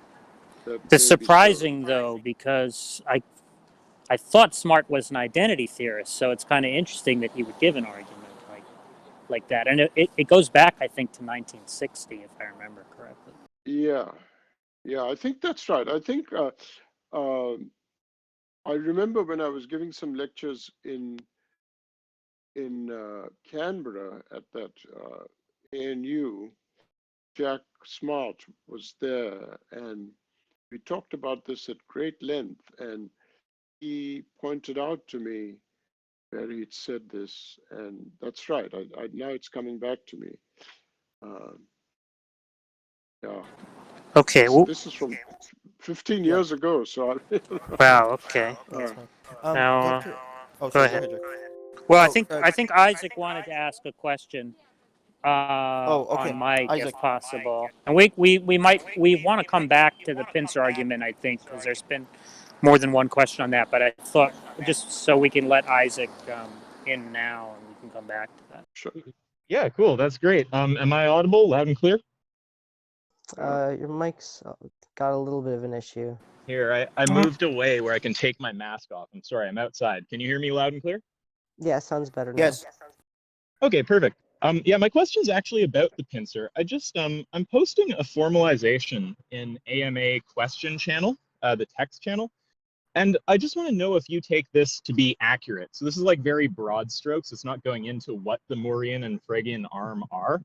It's surprising, though, because I thought Smart was an identity theorist, so it's kind of interesting that he would give an argument like that. And it goes back, I think, to 1960, if I remember correctly. Yeah, I think that's right. I think I remember when I was giving some lectures in Canberra at that ANU, Jack Smart was there, and we talked about this at great length, and he pointed out to me where he'd said this, and that's right. Now it's coming back to me. Yeah. Okay. This is from 15 years ago, so wow. Okay. That's fine. Now, Doctor, go sorry, ahead. Jack. Well, I think Isaac wanted to ask a question okay. on Mike, Isaac. if possible. And we want to come back to the pincer argument, I think, because there's been more than one question on that. But I thought just so we can let Isaac in now, and we can come back to that. Sure. Yeah, cool. That's great. Am I audible, loud and clear? Your mic's got a little bit of an issue. Here, I moved away where I can take my mask off. I'm sorry, I'm outside. Can you hear me loud and clear? Yeah, sounds better now. Yes. Okay, perfect. Yeah, my question's actually about the pincer. I'm posting a formalization in AMA question channel, the text channel, and I just want to know if you take this to be accurate. So this is like very broad strokes. It's not going into what the Moorian and Phrygian arm are,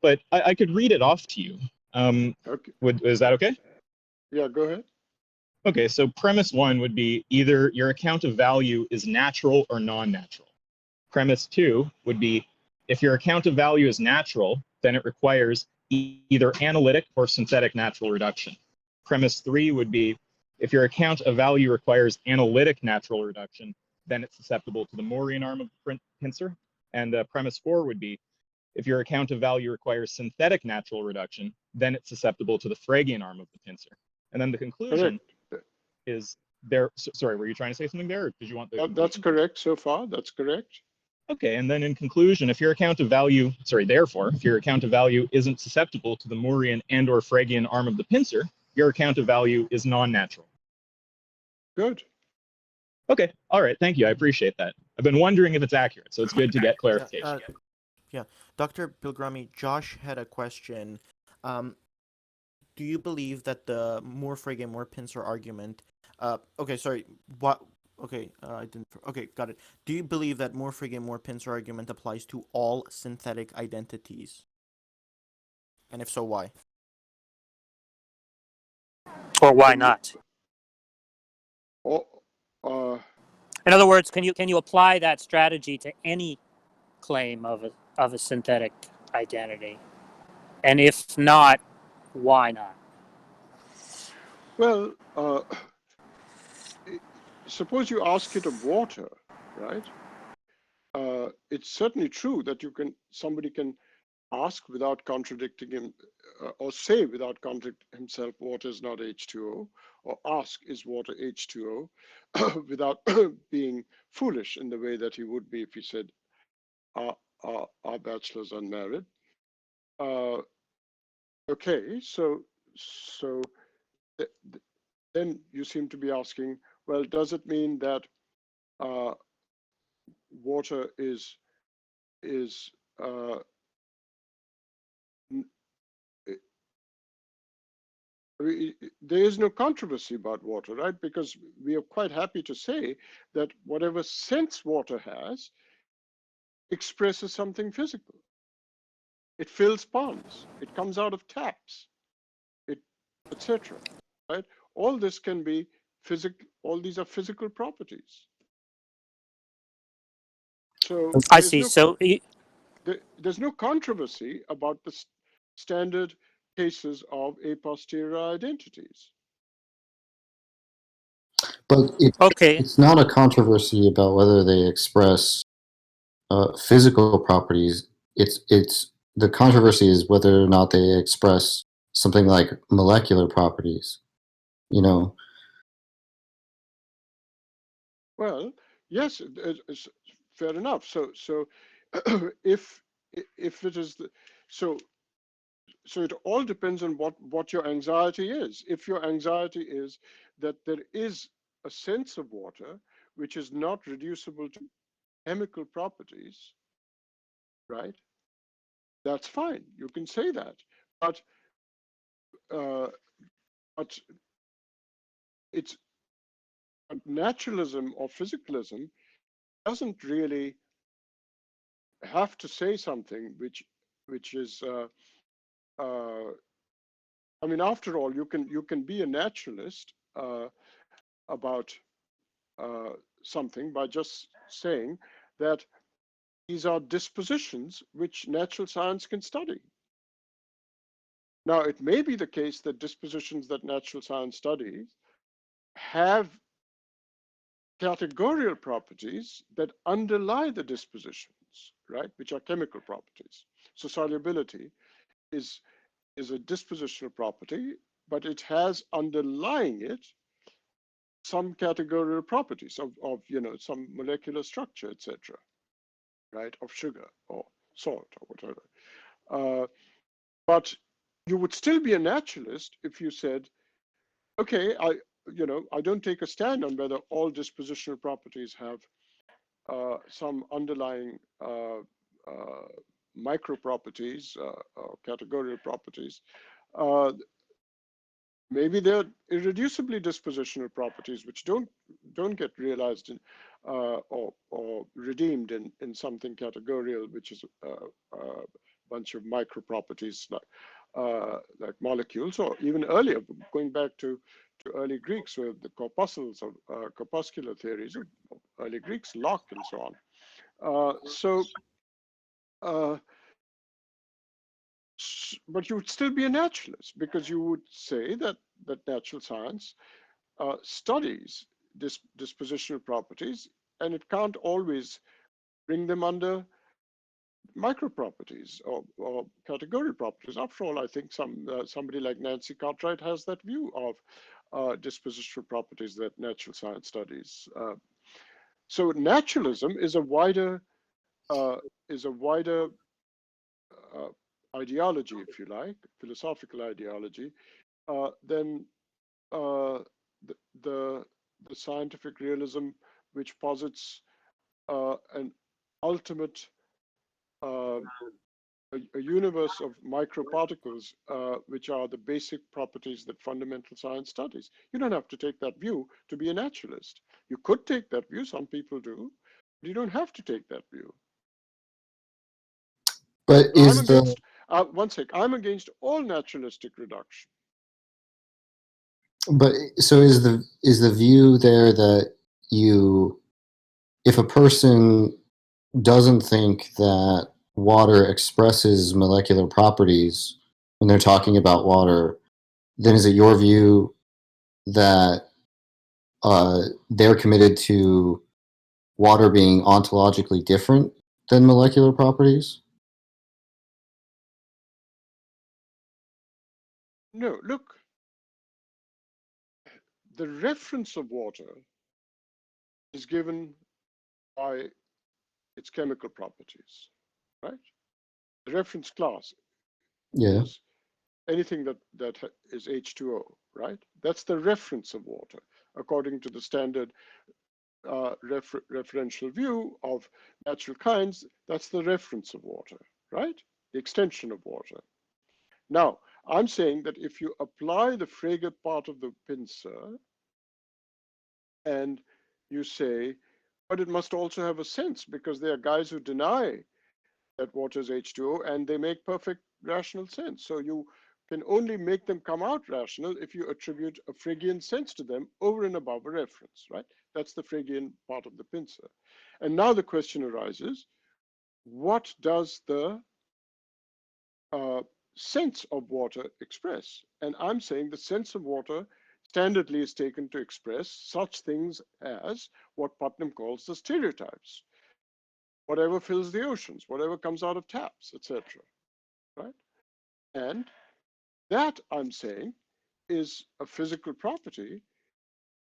but I could read it off to you. Okay. Is that okay? Yeah, go ahead. Okay, so premise one would be either your account of value is natural or non-natural. Premise two would be if your account of value is natural, then it requires either analytic or synthetic natural reduction. Premise three would be if your account of value requires analytic natural reduction, then it's susceptible to the Moorian arm of the pincer. And premise four would be if your account of value requires synthetic natural reduction, then it's susceptible to the Phrygian arm of the pincer. And then the conclusion is there. Sorry, were you trying to say something there, or did you want the? That's correct so far. That's correct. Okay, and then in conclusion, if your account of value, therefore, if your account of value isn't susceptible to the Moorian and/or Phrygian arm of the pincer, your account of value is non-natural. Good. Okay, all right, thank you. I appreciate that. I've been wondering if it's accurate, so it's good to get clarification. Yeah, Dr. Bilgrami, Josh had a question. Do you believe that the more Frege, more pincer argument? Okay, sorry. Okay, I didn't. Okay, got it. Do you believe that more frigate, more pincer argument applies to all synthetic identities? And if so, why? Or why not? Or, uh, In other words, can you apply that strategy to any claim of a synthetic identity? And if not, why not? well, suppose you ask it of water, right? It's certainly true that somebody can ask without contradicting him, or say without contradicting himself, water is not H2O, or ask, is water H2O, without being foolish in the way that he would be if he said, are bachelors unmarried? Okay, so th then you seem to be asking, well, does it mean that uh, water is uh, there is no controversy about water, right? Because we are quite happy to say that whatever sense water has expresses something physical. It fills ponds, it comes out of taps, etc. Right? All this can be physical. All these are physical properties. So I see. So there's no controversy about the standard cases of a posterior identities. But okay, it's not a controversy about whether they express physical properties. It's the controversy is whether or not they express something like molecular properties. You know, Well, yes, it's fair enough. So if it is so it all depends on what your anxiety is. If your anxiety is that there is a sense of water which is not reducible to chemical properties, right? That's fine. You can say that, but uh, but it's naturalism or physicalism doesn't really have to say something which is I mean, after all, you can be a naturalist about something by just saying that these are dispositions which natural science can study. Now, it may be the case that dispositions that natural science studies have categorical properties that underlie the dispositions, right, which are chemical properties. So solubility is a dispositional property, but it has underlying it some categorical properties of some molecular structure, etc., right, of sugar or salt or whatever. But you would still be a naturalist if you said, okay, I don't take a stand on whether all dispositional properties have some underlying micro properties or categorical properties. Maybe they're irreducibly dispositional properties which don't get realized in or redeemed in something categorial, which is a bunch of micro properties like molecules, or even earlier, going back to early Greeks with the corpuscles of corpuscular theories of early Greeks, Locke and so on. But you would still be a naturalist because you would say that natural science studies dispositional properties, and it can't always bring them under micro properties or category properties. After all, I think somebody like Nancy Cartwright has that view of dispositional properties that natural science studies. So naturalism is a wider uh, ideology, if you like, philosophical ideology, than uh, the, the scientific realism, which posits an ultimate a universe of microparticles, which are the basic properties that fundamental science studies. You don't have to take that view to be a naturalist. You could take that view, some people do, but you don't have to take that view. But So is the one sec, I'm against all naturalistic reduction. but so is the view there that if a person doesn't think that water expresses molecular properties when they're talking about water, then is it your view that they're committed to water being ontologically different than molecular properties? No, look, the reference of water is given by its chemical properties, right? The reference class Yeah. is anything that is H2O, right? That's the reference of water, according to the standard referential view of natural kinds. That's the reference of water, right? The extension of water. Now, I'm saying that if you apply the Frege part of the pincer and you say, but it must also have a sense, because there are guys who deny that water is H2O and they make perfect rational sense. So you can only make them come out rational if you attribute a Phrygian sense to them over and above a reference, right? That's the Phrygian part of the pincer. And now the question arises, what does the sense of water express? And I'm saying the sense of water standardly is taken to express such things as what Putnam calls the stereotypes. Whatever fills the oceans, whatever comes out of taps, etc. Right? And that, I'm saying, is a physical property.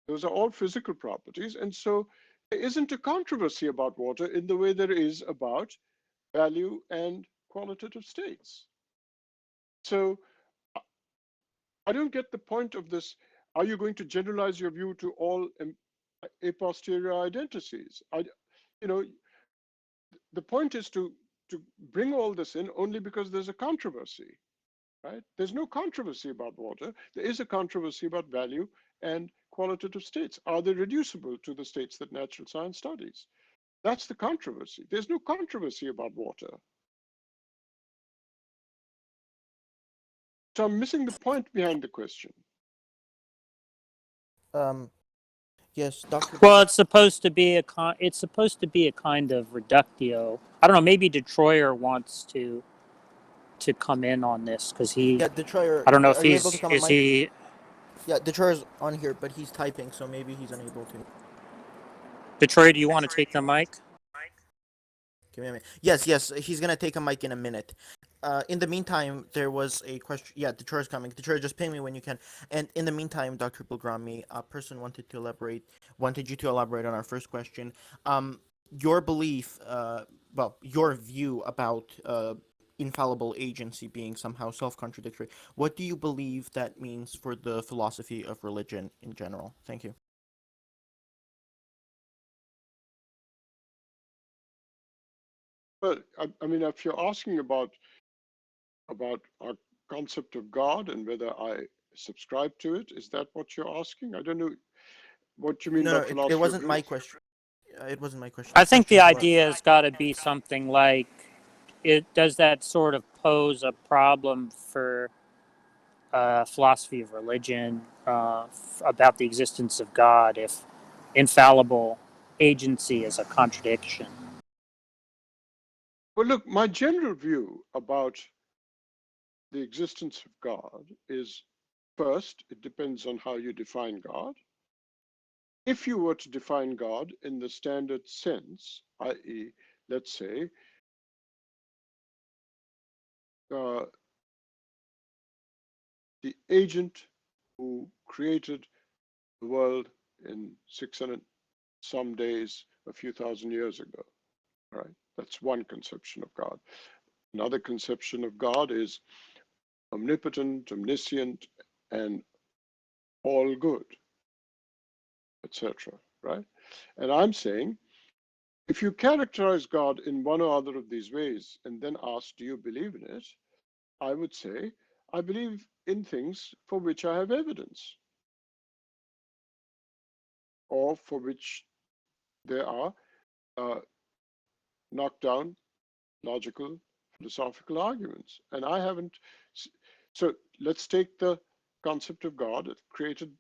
Those are all physical properties. And so there isn't a controversy about water in the way there is about value and qualitative states. So I don't get the point of this. Are you going to generalize your view to all a posteriori identities? You know, the point is to bring all this in only because there's a controversy, right? There's no controversy about water. There is a controversy about value and qualitative states. Are they reducible to the states that natural science studies? That's the controversy. There's no controversy about water. So I'm missing the point behind the question. Yes, Dr. Well, it's supposed to be a kind of reductio. I don't know. Maybe Detroyer wants to come in on this because he. Yeah, Detroyer, I don't know if are you able to come on is mic? he. Yeah, Detroyer's on here, but he's typing, so maybe he's unable to. Detroyer, do you want to take the mic? Give me a minute. Yes, he's gonna take a mic in a minute. In the meantime, there was a question. Yeah, Detroit's coming. Detroit, just ping me when you can. And in the meantime, Dr. Bilgrami, a person wanted you to elaborate on our first question. Your belief, your view about infallible agency being somehow self-contradictory. What do you believe that means for the philosophy of religion in general? Thank you. Well, I mean, if you're asking about our concept of God and whether I subscribe to it, is that what you're asking? I don't know what you mean by No, it philosophy of wasn't my religion. question. It wasn't my question. I The think the question was. idea has got to be something like, does that sort of pose a problem for philosophy of religion about the existence of God if infallible agency is a contradiction? Well, look, my general view about the existence of God is, first, it depends on how you define God. If you were to define God in the standard sense, i.e., let's say, the agent who created the world in 600 some days a few thousand years ago, right? That's one conception of God. Another conception of God is omnipotent, omniscient, and all good, etc. Right? And I'm saying If you characterize God in one or other of these ways and then ask, do you believe in it? I would say, I believe in things for which I have evidence, or for which there are knocked down logical, philosophical arguments. And I haven't. So let's take the concept of God that created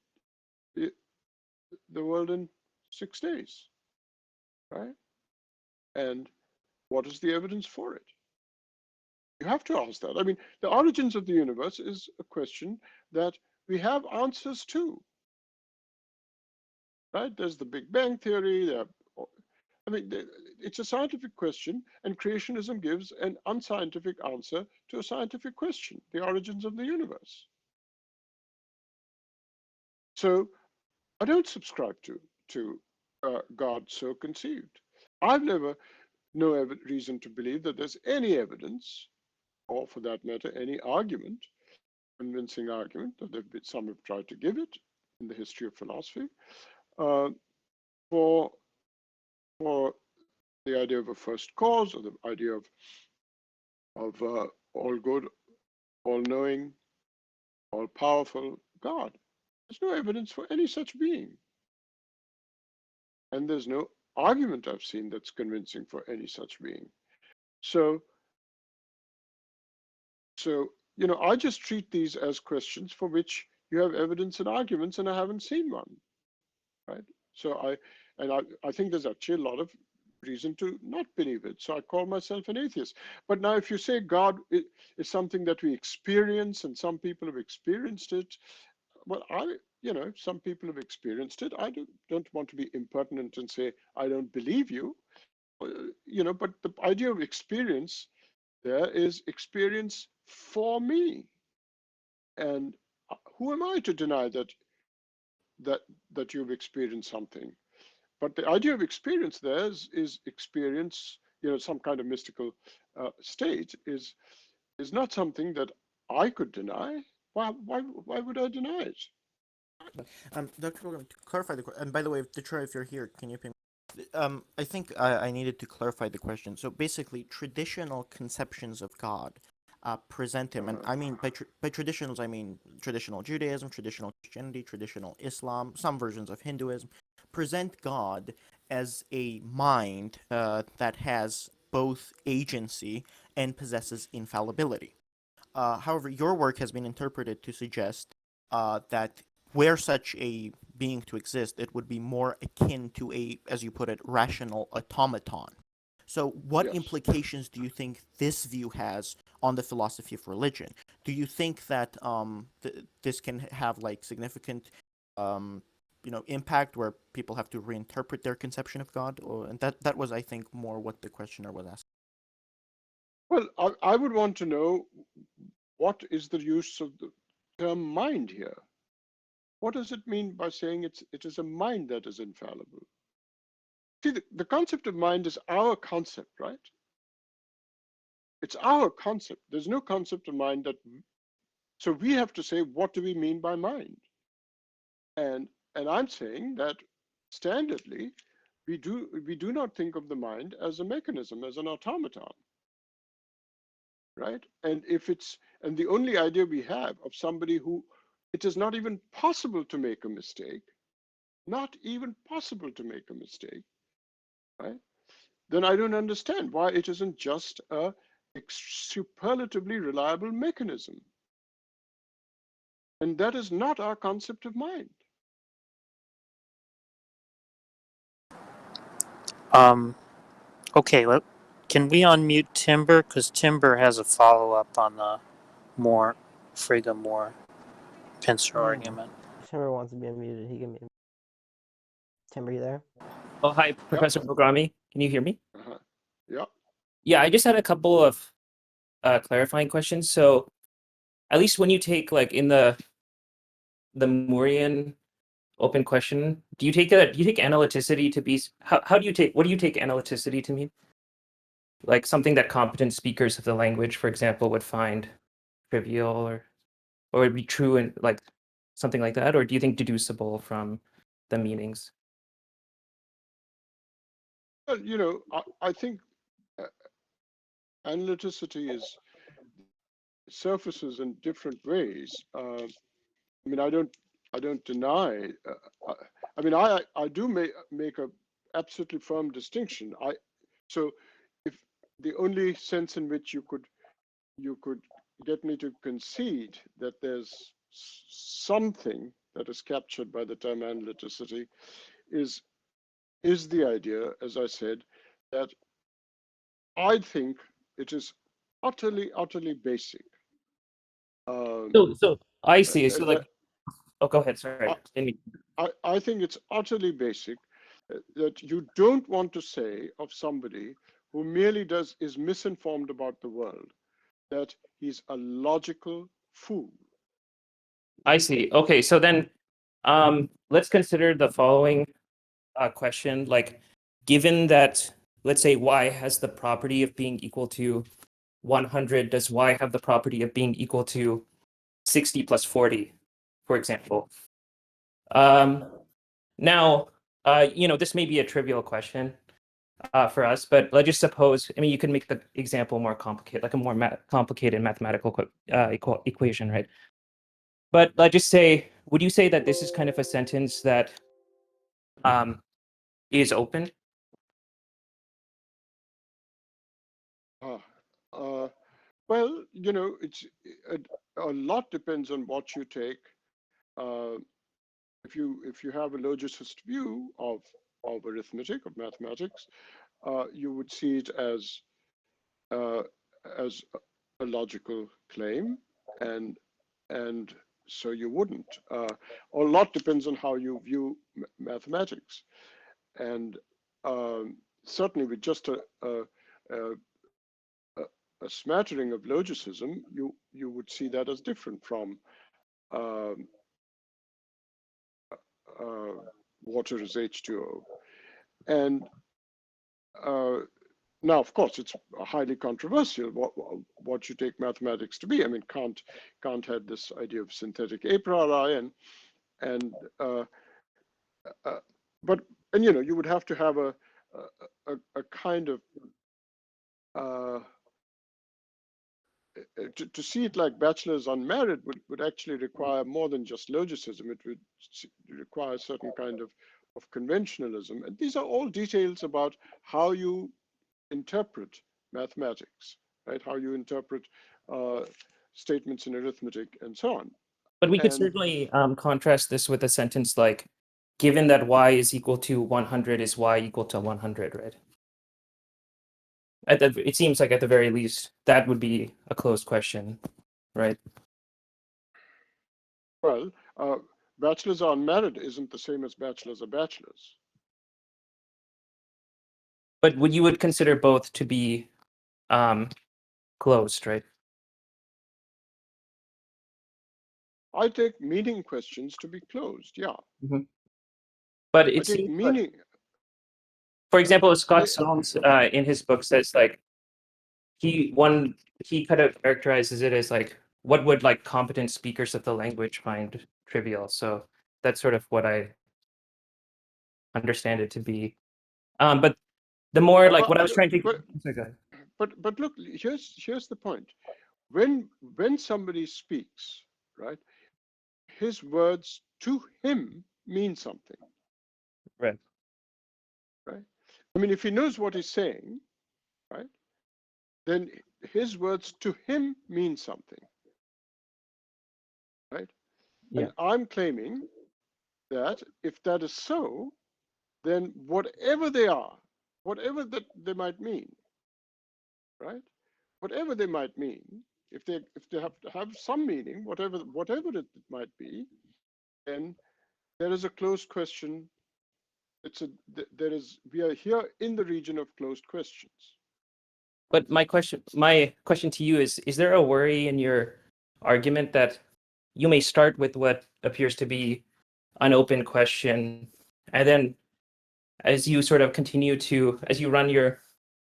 the world in 6 days, right? And what is the evidence for it? You have to ask that. I mean, the origins of the universe is a question that we have answers to, right? There's the Big Bang Theory. I mean, it's a scientific question, and creationism gives an unscientific answer to a scientific question, the origins of the universe. So I don't subscribe to God so conceived. I've never no reason to believe that there's any evidence, or for that matter, any argument, convincing argument, that some have tried to give it in the history of philosophy, uh, for the idea of a first cause, or the idea of all good, all knowing, all powerful God. There's no evidence for any such being. And there's no argument I've seen that's convincing for any such being. So, I just treat these as questions for which you have evidence and arguments, and I haven't seen one, right? So I think there's actually a lot of reason to not believe it. So I call myself an atheist. But now, if you say God is something that we experience, and some people have experienced it, well, some people have experienced it. I don't want to be impertinent and say I don't believe you, but the idea of experience there is experience for me, and who am I to deny that you've experienced something? But the idea of experience there is experience, some kind of mystical state is not something that I could deny. Why would I deny it? Dr. Bilgrami, to clarify the question, and by the way, Detroyer, if you're here, can you ping me? I think I needed to clarify the question. So basically, traditional conceptions of God present him, and I mean by traditionals, I mean traditional Judaism, traditional Christianity, traditional Islam, some versions of Hinduism, present God as a mind that has both agency and possesses infallibility. However, your work has been interpreted to suggest that were such a being to exist, it would be more akin to a, as you put it, rational automaton. So, what Yes. implications do you think this view has on the philosophy of religion? Do you think that this can have like significant, impact where people have to reinterpret their conception of God? And that was, I think, more what the questioner was asking. Well, I would want to know, what is the use of the term mind here? What does it mean by saying it is a mind that is infallible? See, the concept of mind is our concept, right? It's our concept. There's no concept of mind so we have to say, what do we mean by mind? And I'm saying that standardly, we do not think of the mind as a mechanism, as an automaton, right? And the only idea we have of somebody who it is not even possible to make a mistake, not even possible to make a mistake, right? Then I don't understand why it isn't just a superlatively reliable mechanism. And that is not our concept of mind. Okay, can we unmute Timber? Because Timber has a follow-up on the Frigga Moore pincer argument. If Timber wants to be unmuted, he can be. Timber, you there? Oh, hi, Professor Bilgrami. Can you hear me? Yeah. Yeah, I just had a couple of clarifying questions. So, at least when you take like in the Moorean open question, do you take analyticity to be how do you take what do you take analyticity to mean? Like something that competent speakers of the language, for example, would find trivial or would be true and like something like that, or do you think deducible from the meanings? Well, I think analyticity is surfaces in different ways. I mean, I don't deny. I mean, I do make a absolutely firm distinction. So if the only sense in which you could get me to concede that there's something that is captured by the term analyticity is the idea, as I said, that I think it is utterly basic. So I see. So That like, oh, go ahead. Sorry. I think it's utterly basic that you don't want to say of somebody who merely is misinformed about the world that he's a logical fool. I see. Okay, so then let's consider the following question. Like, given that, let's say y has the property of being equal to 100, does y have the property of being equal to 60 plus 40, for example? Now, this may be a trivial question for us, but let's just suppose, I mean, you could make the example more complicated, like a more complicated mathematical equation, right? But let's just say, would you say that this is kind of a sentence that is open? Well, it's a lot depends on what you take. If you have a logicist view of arithmetic, of mathematics, you would see it as a logical claim, and so you wouldn't. A lot depends on how you view mathematics, and certainly with just a smattering of logicism, you would see that as different from water is H2O. And now, of course, it's highly controversial what you take mathematics to be. I mean, Kant had this idea of synthetic a priori, but you would have to have a kind of to see it like bachelors unmarried would actually require more than just logicism. It would require a certain kind of conventionalism. And these are all details about how you interpret mathematics, right? How you interpret statements in arithmetic and so on. But we could certainly contrast this with a sentence like, given that y is equal to 100, is y equal to 100, right? It seems like at the very least, that would be a closed question, right? Well, bachelors are unmarried isn't the same as bachelors are bachelors. But you would consider both to be closed, right? I take meaning questions to be closed, yeah. Mm-hmm. But it seems meaning. For example, Scott Solms in his book says like he kind of characterizes it as like, what would like competent speakers of the language find trivial? So that's sort of what I understand it to be. But the more like what I was trying to. But look, here's the point. When somebody speaks, right, his words to him mean something. Right. Right. I mean, if he knows what he's saying, right, then his words to him mean something. Right. Yeah. And I'm claiming that if that is so, then whatever they are, whatever that they might mean, right? Whatever they might mean, if they have to have some meaning, whatever it might be, then there is a closed question. We are here in the region of closed questions. But my question to you is there a worry in your argument that you may start with what appears to be an open question, and then as you sort of continue to, as you run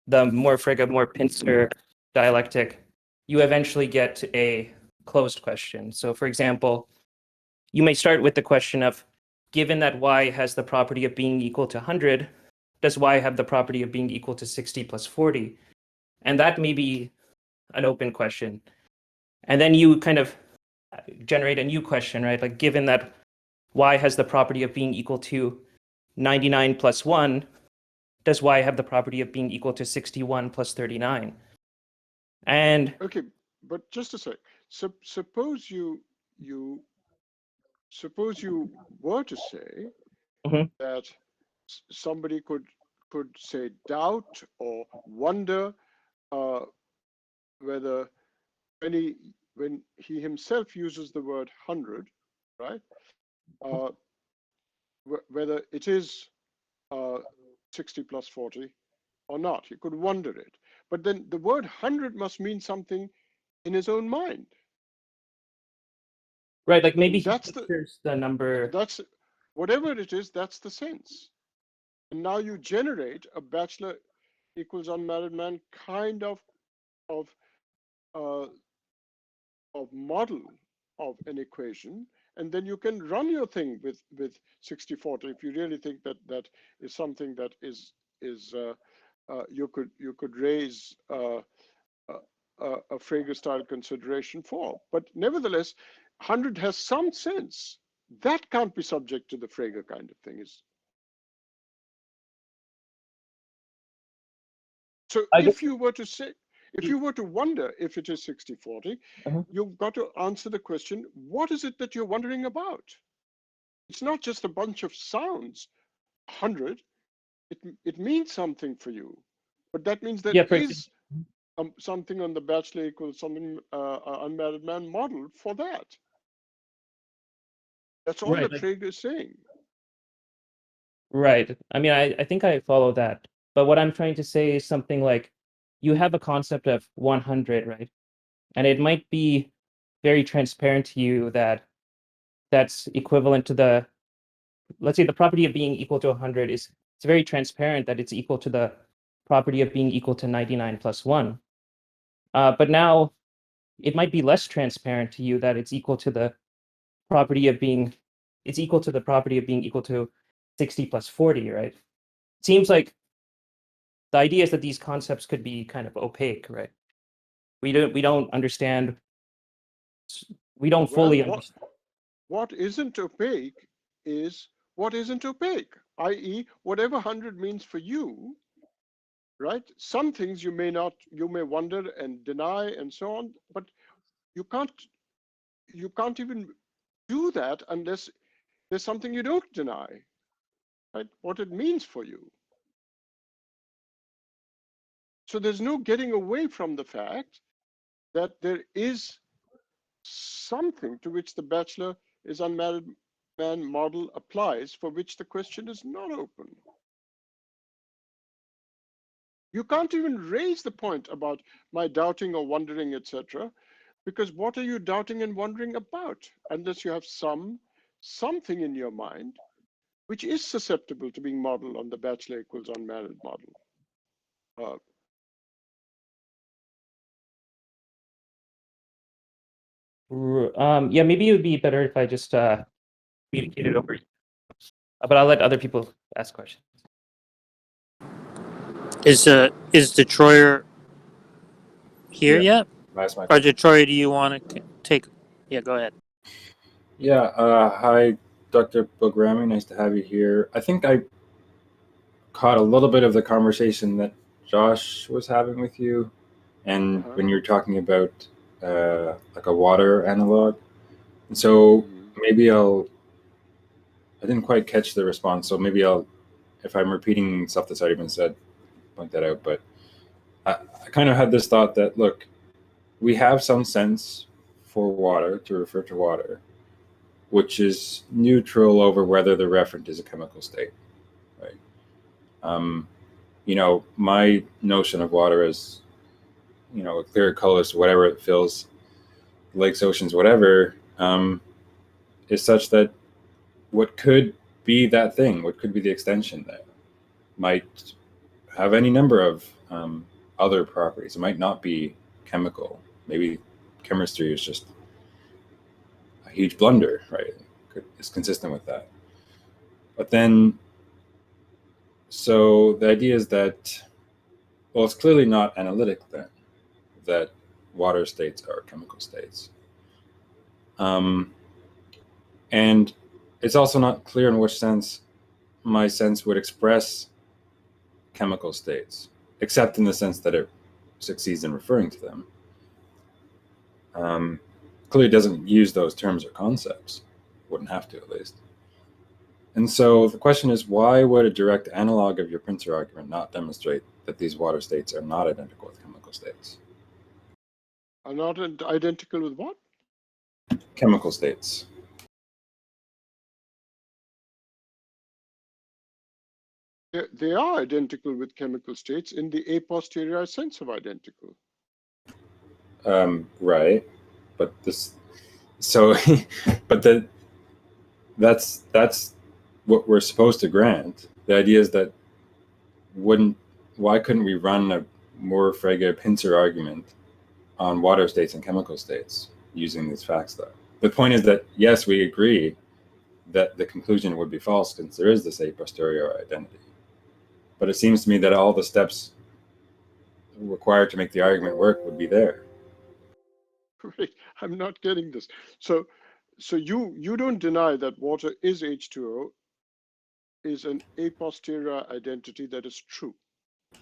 the more Frege, more Pincer dialectic, you eventually get a closed question. So for example, you may start with the question of, given that y has the property of being equal to 100, does y have the property of being equal to 60 plus 40? And that may be an open question. And then you kind of generate a new question, right? Like, given that y has the property of being equal to 99 plus 1, does y have the property of being equal to 61 plus 39? And Okay, but just a sec. Suppose you were to say Mhm. that somebody could say doubt or wonder whether when he himself uses the word 100, right? Whether it is 60 plus 40 or not. He could wonder it. But then the word 100 must mean something in his own mind. right, like maybe And he pictures the number. that's whatever it is, that's the sense. And now you generate a bachelor equals unmarried man kind of uh, model of an equation, and then you can run your thing with 60-40 if you really think that that is something that is you could raise a Frege style consideration for. But nevertheless, 100 has some sense. That can't be subject to the Frege kind of thing. So I guess, if you were to say, if you were to wonder if it is 60-40, uh-huh. you've got to answer the question, what is it that you're wondering about? It's not just a bunch of sounds. 100, it means something for you. But that means there Yeah, is something on the bachelor equals something unmarried man model for that. That's all right, that like, Frege is saying. right. I mean, I think I follow that. But what I'm trying to say is something like, you have a concept of 100, right? And it might be very transparent to you that that's equivalent to the, let's say the property of being equal to 100 is, it's very transparent that it's equal to the property of being equal to 99 plus 1. But now it might be less transparent to you that it's equal to the property of being, it's equal to the property of being equal to 60 plus 40, right? It seems like the idea is that these concepts could be kind of opaque, right? We don't understand, we don't Well, fully understand. what isn't opaque is what isn't opaque, i.e., whatever 100 means for you, right? Some things you may wonder and deny and so on, but you can't even do that unless there's something you don't deny, right? What it means for you. So there's no getting away from the fact that there is something to which the bachelor is unmarried man model applies, for which the question is not open. You can't even raise the point about my doubting or wondering, etc., because what are you doubting and wondering about unless you have something in your mind which is susceptible to being modeled on the bachelor equals unmarried model. Yeah, maybe it would be better if I just communicate it over. But I'll let other people ask questions. Is Detroyer here Yeah, yet? that's my Or question. Detroyer, do you want to take? Yeah, go ahead. Yeah, hi, Dr. Bilgrami. Nice to have you here. I think I caught a little bit of the conversation that Josh was having with you, and when you're talking about like a water analog. And so maybe I didn't quite catch the response, so maybe if I'm repeating stuff that's already been said, point that out. But I kind of had this thought that, look, we have some sense for water to refer to water, which is neutral over whether the referent is a chemical state, right? My notion of water is, a clear, colorless, whatever it fills, lakes, oceans, whatever, is such that what could be that thing, what could be the extension that might have any number of other properties. It might not be chemical. Maybe chemistry is just a huge blunder, right? It's consistent with that. But then So the idea is that, well, it's clearly not analytic then, that water states are chemical states. And it's also not clear in which sense my sense would express chemical states, except in the sense that it succeeds in referring to them. Clearly doesn't use those terms or concepts. Wouldn't have to, at least. And so the question is, why would a direct analog of your Pincer argument not demonstrate that these water states are not identical with chemical states? Are not identical with what? Chemical states. They are identical with chemical states in the a posteriori sense of identical. Right. But this, so, but that's what we're supposed to grant. The idea is that why couldn't we run a more Frege Pincer argument on water states and chemical states using these facts, though? The point is that, yes, we agree that the conclusion would be false since there is this a posteriori identity. But it seems to me that all the steps required to make the argument work would be there. Wait, I'm not getting this. So you don't deny that water is H2O, is an a posteriori identity that is true.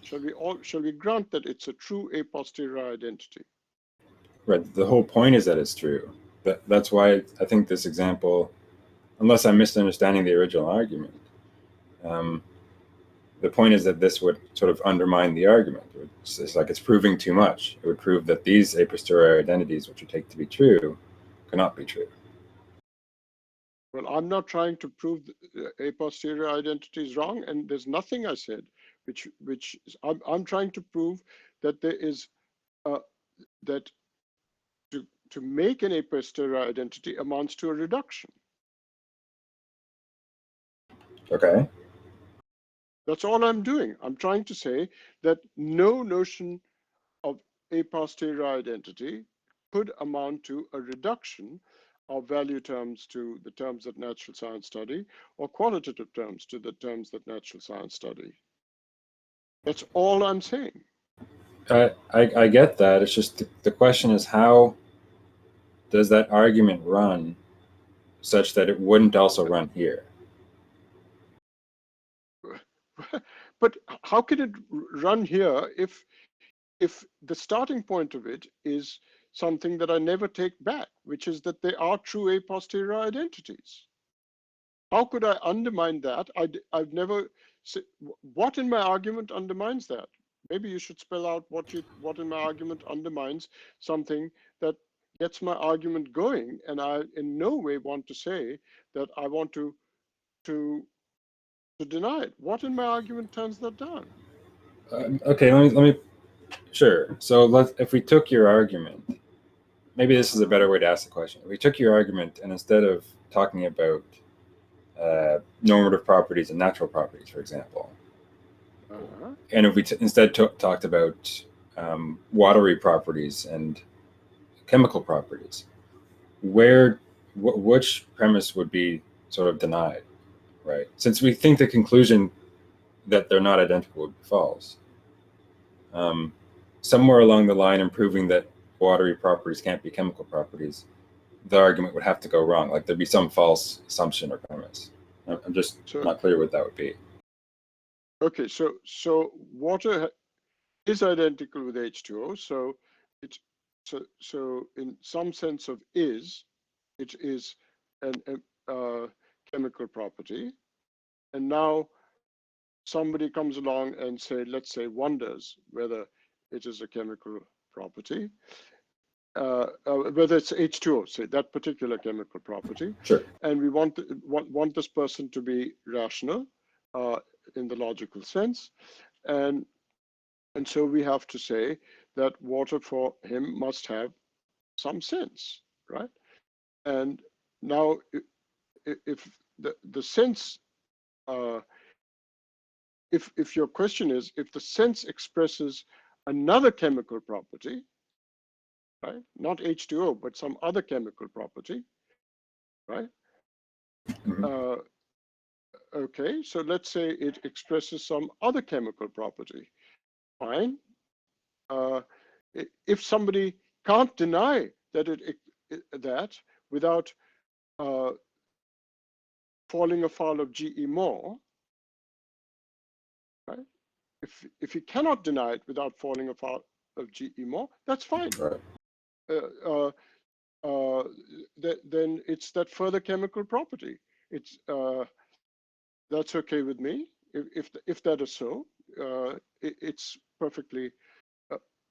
Shall we grant that it's a true a posteriori identity? Right. The whole point is that it's true. That's why I think this example, unless I'm misunderstanding the original argument, the point is that this would sort of undermine the argument. It's like it's proving too much. It would prove that these a posteriori identities, which you take to be true, cannot be true. Well, I'm not trying to prove a posteriori identity is wrong, and there's nothing I said which I'm trying to prove that there is that to make an a posteriori identity amounts to a reduction. Okay. That's all I'm doing. I'm trying to say that no notion of a posteriori identity could amount to a reduction of value terms to the terms that natural science study, or qualitative terms to the terms that natural science study. That's all I'm saying. I get that. It's just the question is, how does that argument run such that it wouldn't also run here? But how can it run here if the starting point of it is something that I never take back, which is that they are true a posteriori identities? How could I undermine that? I've never said what in my argument undermines that. Maybe you should spell out what in my argument undermines something that gets my argument going. And I in no way want to say that I want to deny it. What in my argument turns that down? Okay, let me. Sure. So if we took your argument, maybe this is a better way to ask the question. If we took your argument and instead of talking about normative properties and natural properties, for example, and if we instead talked about watery properties and chemical properties, which premise would be sort of denied, right? Since we think the conclusion that they're not identical would be false. Somewhere along the line in proving that watery properties can't be chemical properties, the argument would have to go wrong. Like there'd be some false assumption or premise. I'm just not clear what that would be. Okay, so water is identical with H2O, so so in some sense of it is a chemical property, and now somebody comes along and let's say wonders whether it is a chemical property, whether it's H2O, say that particular chemical property. Sure. And we want this person to be rational in the logical sense, and so we have to say that water for him must have some sense, right? And now, if the sense, if your question is if the sense expresses another chemical property, right? Not H2O, but some other chemical property, right? Okay, so let's say it expresses some other chemical property. Fine. If somebody can't deny that that without falling afoul of G.E. Moore, right? If he cannot deny it without falling afoul of G.E. Moore, that's fine. Right. Then it's that further chemical property. It's that's okay with me. If that is so, it's perfectly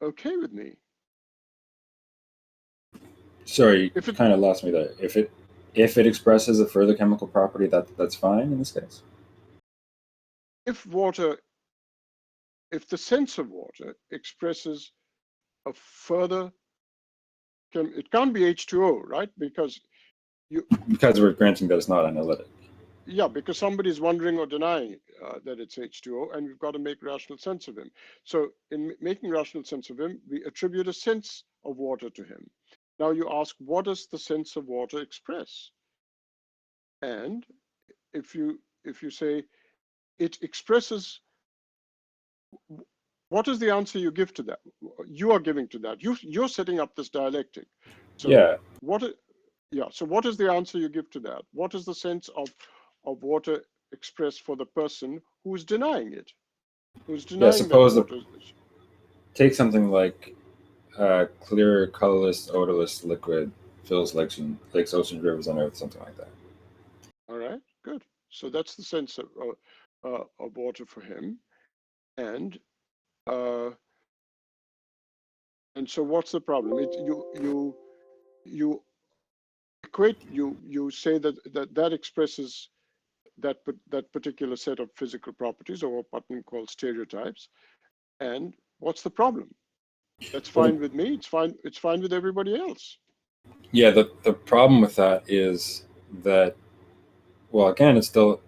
okay with me. Sorry, If you it kind of lost me there. If it expresses a further chemical property, that's fine in this case. if the sense of water expresses a further, it can't be H2O, right? Because we're granting that it's not analytic. Yeah, because somebody's wondering or denying that it's H2O, and we've got to make rational sense of him. So in making rational sense of him, we attribute a sense of water to him. Now you ask, what does the sense of water express? And if you say it expresses, what is the answer you give to that? You are giving to that. You're setting up this dialectic. So Yeah. So what is the answer you give to that? What is the sense of water expressed for the person who's denying it? Who's denying Suppose that water? take something like clear, colorless, odorless liquid fills lakes, oceans, rivers on Earth, something like that. All right, good. So that's the sense of water for him, and so what's the problem? You equate, you say that expresses that particular set of physical properties, or what Putnam calls stereotypes, and what's the problem? That's fine with me. It's fine with everybody else. Yeah, the problem with that is that, well, again, it's still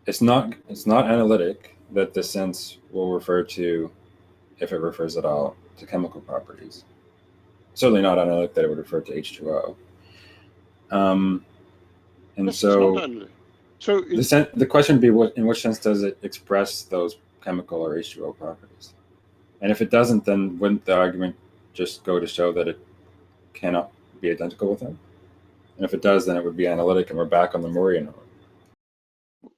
it's not analytic that the sense will refer to, if it refers at all, to chemical properties. Certainly not analytic that it would refer to H2O. And Yes, so it's not analytic. So the question would be, in which sense does it express those chemical or H2O properties? And if it doesn't, then wouldn't the argument just go to show that it cannot be identical with them? And if it does, then it would be analytic, and we're back on the Moorian norm.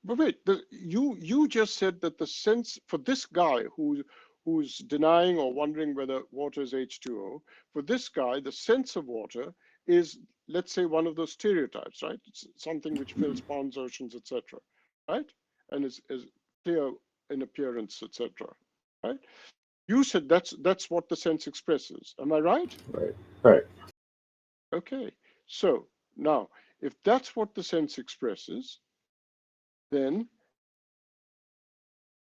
But wait, you just said that the sense for this guy who's denying or wondering whether water is H2O, for this guy, the sense of water is, let's say, one of those stereotypes, right? It's something which fills ponds, oceans, etc., right? And is clear in appearance, etc., right? You said that's what the sense expresses. Am I right? Right. Okay. So now, if that's what the sense expresses, then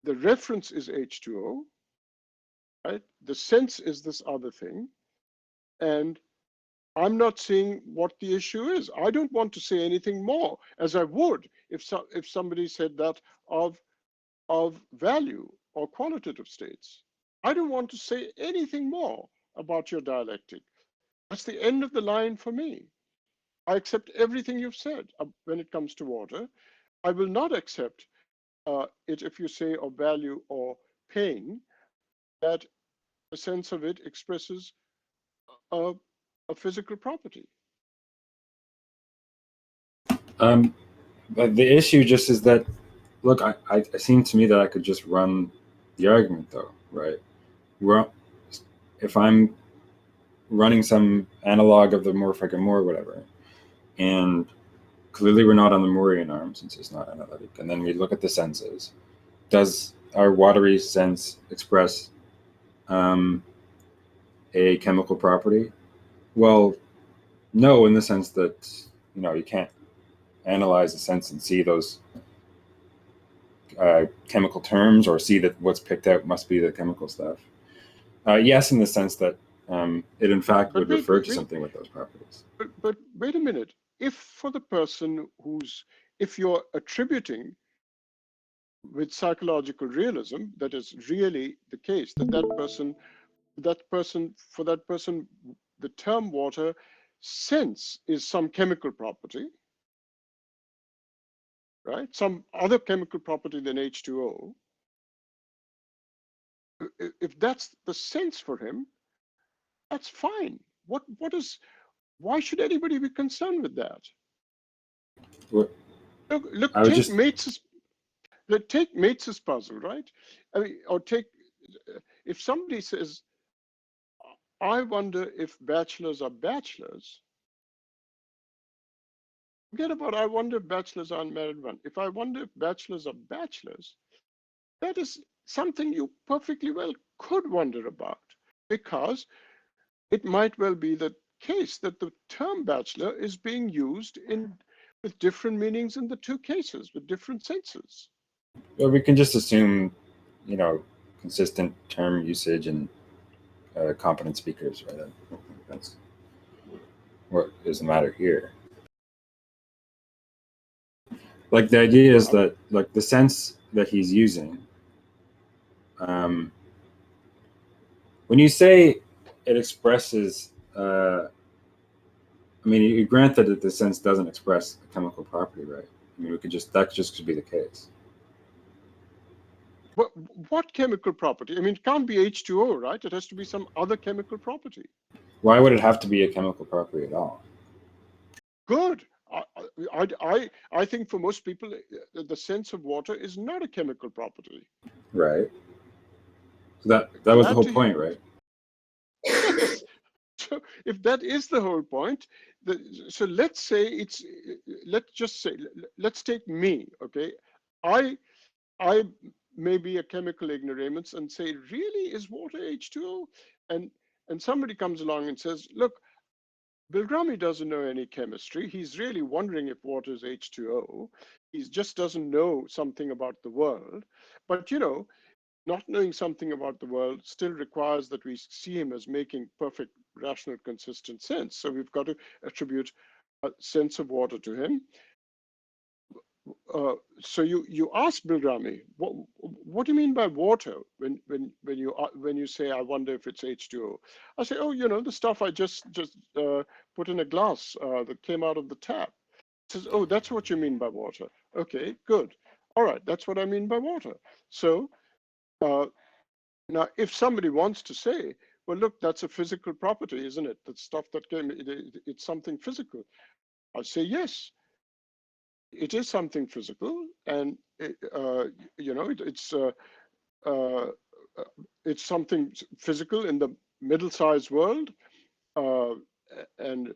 the reference is H2O, right? The sense is this other thing. And I'm not seeing what the issue is. I don't want to say anything more, as I would if somebody said that of value or qualitative states. I don't want to say anything more about your dialectic. That's the end of the line for me. I accept everything you've said when it comes to water. I will not accept it if you say of value or pain, that a sense of it expresses a physical property. But the issue just is that, look, it seemed to me that I could just run the argument, though, right? If I'm running some analog of the Morphic and Moore, whatever, and clearly we're not on the Moorian arm since it's not analytic, and then we look at the senses. Does our watery sense express a chemical property? Well, no, in the sense that, you can't analyze the sense and see those chemical terms, or see that what's picked out must be the chemical stuff. Yes, in the sense that it in fact would refer to something with those properties. But wait a minute. If for the person if you're attributing with psychological realism, that is really the case, for that person, the term water sense is some chemical property, right? Some other chemical property than H2O. If that's the sense for him, that's fine. Why should anybody be concerned with that? What- Look, I would just take Mates's puzzle, right? I mean, or take, if somebody says, I wonder if bachelors are bachelors, forget about I wonder if bachelors are unmarried one. If I wonder if bachelors are bachelors, that is something you perfectly well could wonder about, because it might well be the case that the term bachelor is being used with different meanings in the two cases, with different senses. well, we can just assume, consistent term usage and competent speakers, right? I don't think that's what is the matter here. Like the idea is that, like the sense that he's using, when you say it expresses, I mean, you grant that the sense doesn't express a chemical property, right? I mean, that just could be the case. What chemical property? I mean, it can't be H2O, right? It has to be some other chemical property. Why would it have to be a chemical property at all? Good. I think for most people, the sense of water is not a chemical property. Right. So that was the whole point, right? Yes. So if that is the whole point, so let's take me, okay? I may be a chemical ignoramus and say, really, is water H2O? And somebody comes along and says, look, Bilgrami doesn't know any chemistry. He's really wondering if water is H2O. He just doesn't know something about the world. But, not knowing something about the world still requires that we see him as making perfect, rational, consistent sense. So we've got to attribute a sense of water to him. So you ask Bilgrami, what do you mean by water when you say, I wonder if it's H2O? I say, oh, the stuff I just put in a glass that came out of the tap. He says, oh, that's what you mean by water. Okay, good. All right, that's what I mean by water. So now, if somebody wants to say, well, look, that's a physical property, isn't it? That stuff that came, it's something physical. I say, yes, it is something physical, and it's something physical in the middle-sized world, and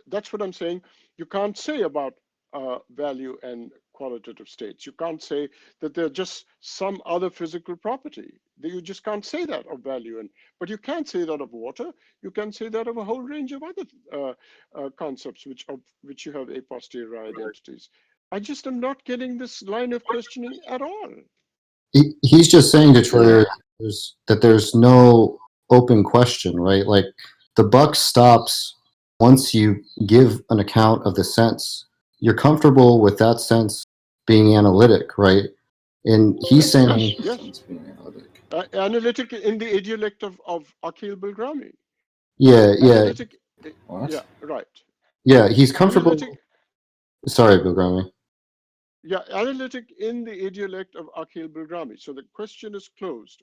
that's what I'm saying. You can't say about value and qualitative states. You can't say that they're just some other physical property. You just can't say that of value, but you can say that of water. You can say that of a whole range of other concepts which you have a posteriori identities. I just am not getting this line of questioning at all. He's just saying, Detroyer, that there's no open question, right? Like the buck stops once you give an account of the sense. You're comfortable with that sense being analytic, right? And he's saying, yes. Analytic in the idiolect of Akeel Bilgrami. Yeah. What? Yeah, right. Yeah, he's comfortable. Analytic, sorry, Bilgrami. Yeah, analytic in the idiolect of Akeel Bilgrami. So the question is closed,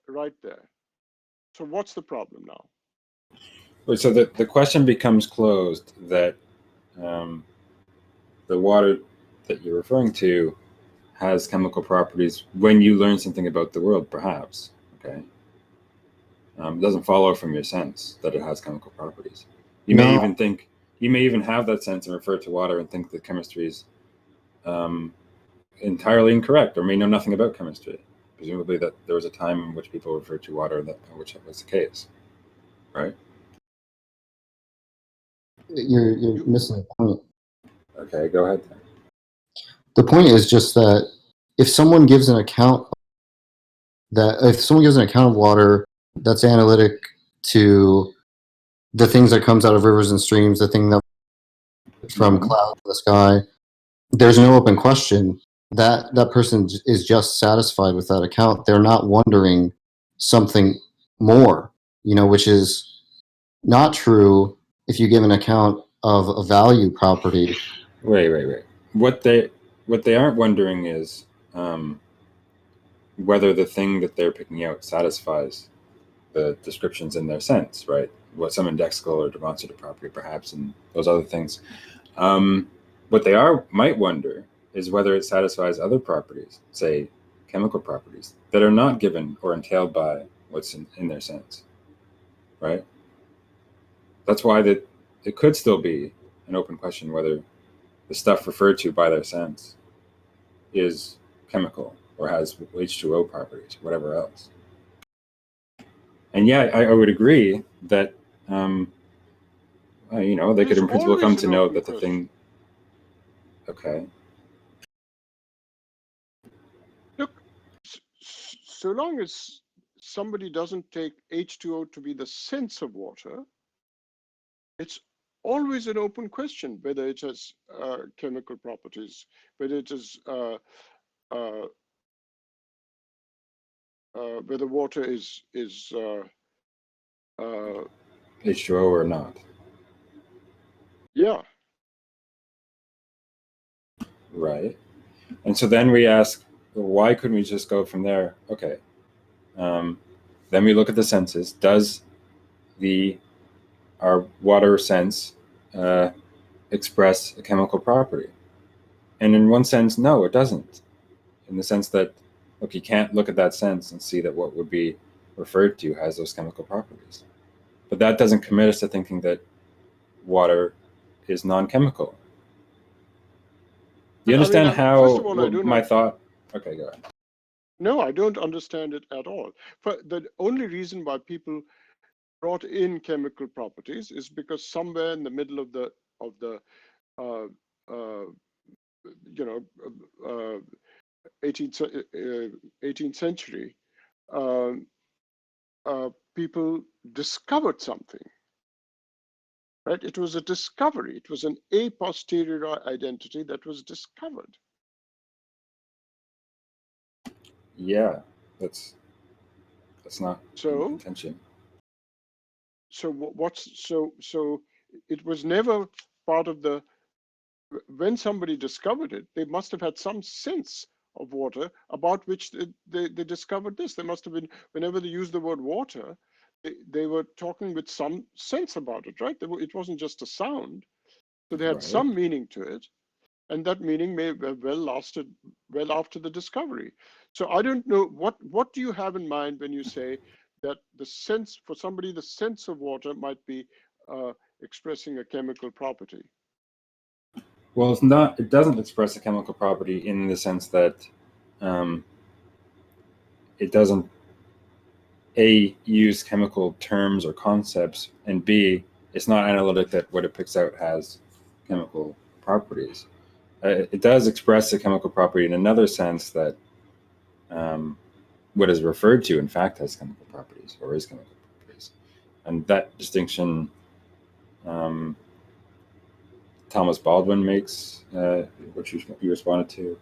right there. So what's the problem now? So the question becomes closed that the water that you're referring to has chemical properties when you learn something about the world, perhaps. Okay. It doesn't follow from your sense that it has chemical properties. You may even have that sense and refer to water and think that chemistry is entirely incorrect, or may know nothing about chemistry. Presumably that there was a time in which people referred to water in which that was the case, right? You're missing the point. Okay, go ahead then. The point is just that if someone gives an account of water that's analytic to the things that comes out of rivers and streams, the thing that from clouds in the sky, there's no open question. That person is just satisfied with that account. They're not wondering something more, which is not true if you give an account of a value property. Wait. What they aren't wondering is whether the thing that they're picking out satisfies the descriptions in their sense, right? What some indexical or demonstrative property, perhaps, and those other things. What they might wonder is whether it satisfies other properties, say chemical properties, that are not given or entailed by what's in their sense, right? That's why it could still be an open question whether the stuff referred to by their sense is chemical or has H2O properties, whatever else. And yeah, I would agree that, they could in principle come to know that the thing, okay. Look, so long as somebody doesn't take H2O to be the sense of water, it's always an open question whether it has chemical properties, whether it is whether water is H2O or not. Yeah. Right. And so then we ask, well, why couldn't we just go from there? Okay. Then we look at the senses. Does our water sense express a chemical property? And in one sense, no, it doesn't. In the sense that, look, you can't look at that sense and see that what would be referred to has those chemical properties. But that doesn't commit us to thinking that water is non-chemical. Do you understand how first of all, my thought? Okay, go ahead. No, I don't understand it at all. But the only reason why people brought in chemical properties is because somewhere in the middle of the 18th century, people discovered something. Right? It was a discovery. It was an a posteriori identity that was discovered. Yeah, that's not so contention. So it was never part of the. When somebody discovered it, they must have had some sense of water about which they discovered this. They must have been, whenever they used the word water, they were talking with some sense about it, right? It wasn't just a sound. So they had some meaning to it. And that meaning may have well lasted well after the discovery. So I don't know, what do you have in mind when you say that the sense, for somebody, the sense of water might be expressing a chemical property? Well, it's not. It doesn't express a chemical property in the sense that it doesn't A, use chemical terms or concepts, and B, it's not analytic that what it picks out has chemical properties. It does express a chemical property in another sense that what is referred to, in fact, has chemical properties or is chemical properties. And that distinction Thomas Baldwin makes, which you responded to.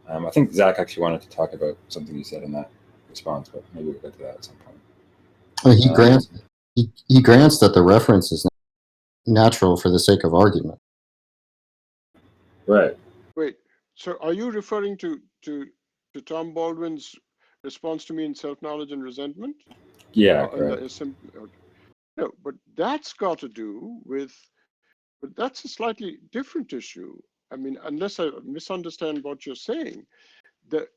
I think Zach actually wanted to talk about something you said in that response, but maybe we'll get to that at some point. He grants that the reference is natural for the sake of argument. Right. Wait, so are you referring to Tom Baldwin's response to me in Self-Knowledge and Resentment? Yeah, No, but that's got to do with, but that's a slightly different issue. I mean, unless I misunderstand what you're saying, the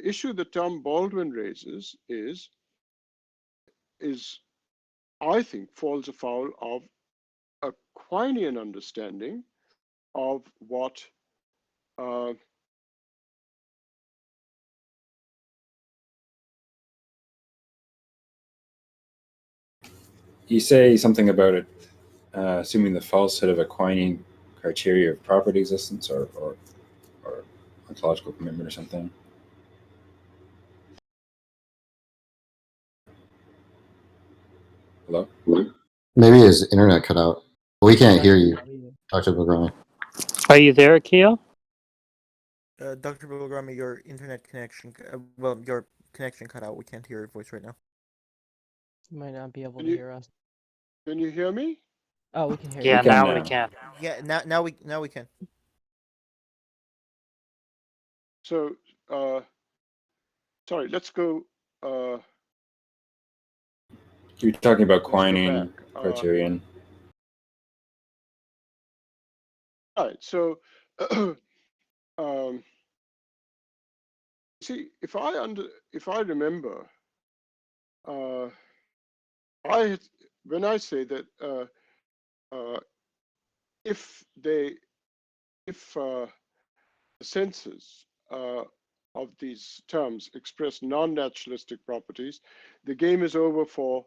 issue that Tom Baldwin raises is I think falls afoul of a Quinian understanding of what you say something about it, assuming the falsehood of a Quinian criteria of property existence or ontological commitment or something. Hello? Maybe his internet cut out. We can't hear you, Dr. Bilgrami. Are you there, Akeel? Dr. Bilgrami, your internet connection, your connection cut out. We can't hear your voice right now. You might not be able to hear us. Can you hear me? Oh, we can hear Yeah, you. can now we now. can. Yeah, now we can. So, sorry, let's go. You're talking about Let's go Quinine back. Criterion. Right. So, see, if I remember, when I say that if the senses of these terms express non-naturalistic properties, the game is over for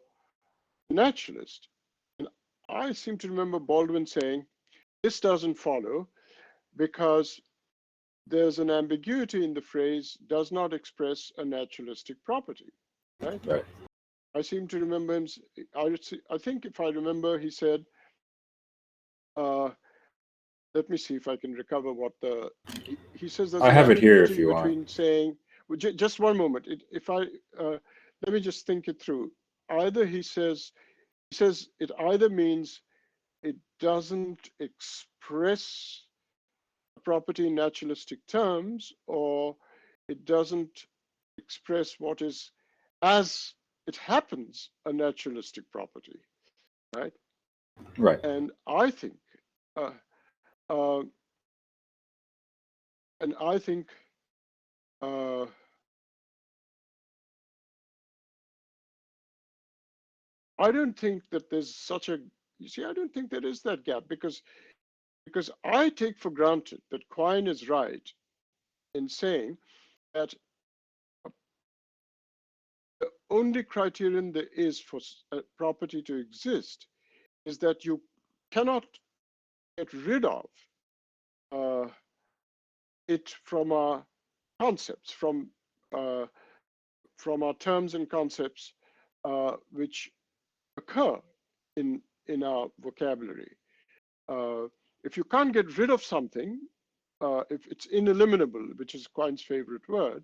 the naturalist. And I seem to remember Baldwin saying, this doesn't follow because there's an ambiguity in the phrase does not express a naturalistic property, right? Right. I seem to remember him, I think if I remember, he said, let me see if I can recover what he says there's I an have it here if ambiguity you want. between saying, well, just one moment, let me just think it through. Either he says it either means it doesn't express a property in naturalistic terms, or it doesn't express what is, as it happens, a naturalistic property, right? Right. And I think, uh, uh, and I think, I don't think that there's such a, you see, I don't think there is that gap because I take for granted that Quine is right in saying that the only criterion there is for a property to exist is that you cannot get rid of it from our concepts, from our terms and concepts which occur in our vocabulary. If you can't get rid of something, if it's ineliminable, which is Quine's favorite word,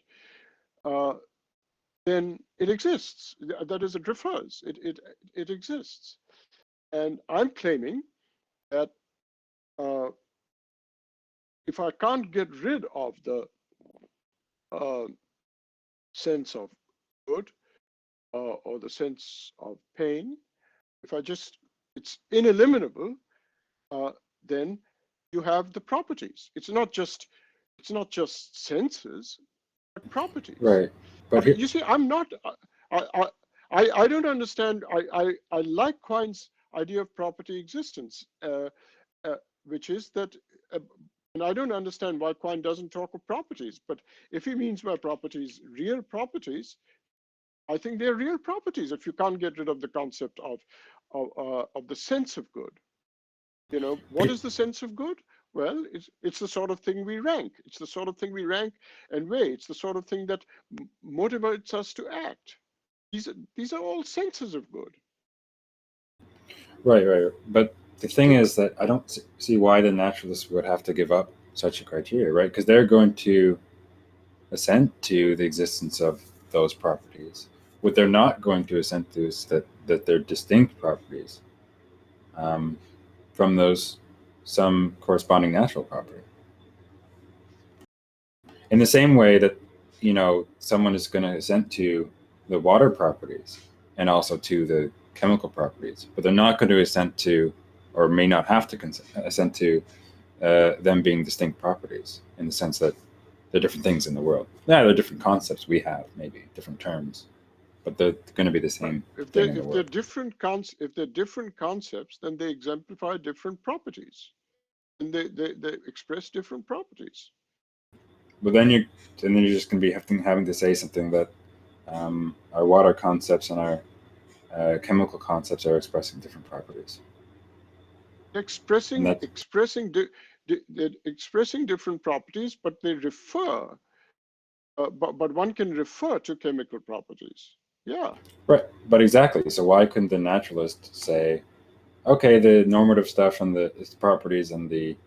then it exists. That is, it refers. It exists. And I'm claiming that if I can't get rid of the sense of good or the sense of pain, if I just, it's ineliminable, then you have the properties. It's not just senses, but properties. Right. But here, you see, I'm not. I don't understand. I like Quine's idea of property existence, which is that. And I don't understand why Quine doesn't talk of properties. But if he means by properties real properties, I think they're real properties. If you can't get rid of the concept of the sense of good, you know, what is the sense of good? Well, it's the sort of thing we rank. It's the sort of thing we rank and weigh. It's the sort of thing that motivates us to act. These are all senses of good. right. But the thing is that I don't see why the naturalists would have to give up such a criteria, right? Because they're going to assent to the existence of those properties. What they're not going to assent to is that they're distinct properties from those some corresponding natural property. In the same way that, you know, someone is going to assent to the water properties and also to the chemical properties, but they're not going to assent to, or may not have to assent to, them being distinct properties in the sense that they're different things in the world. Yeah, they're different concepts we have, maybe different terms, but they're going to be the same thing in the world. If they're different concepts, then they exemplify different properties, and they express different properties. But then you're just going to be having to say something that our water concepts and our chemical concepts are expressing different properties. Expressing different properties, but they refer. But one can refer to chemical properties. Yeah. Right. But exactly. So why couldn't the naturalist say, okay, the normative stuff and the properties and the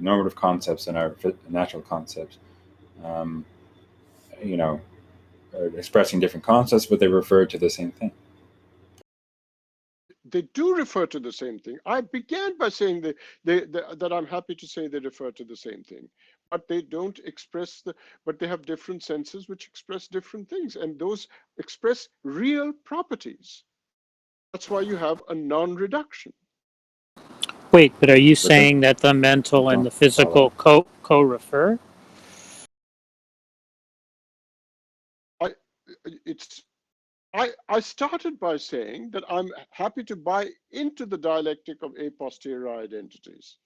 normative concepts and our natural concepts, you know, are expressing different concepts, but they refer to the same thing. they do refer to the same thing. I began by saying that I'm happy to say they refer to the same thing, but they don't express but they have different senses which express different things, and those express real properties. That's why you have a non-reduction. Wait, but are you But then saying that the mental and the don't follow. physical co-refer? I started by saying that I'm happy to buy into the dialectic of a posteriori identities.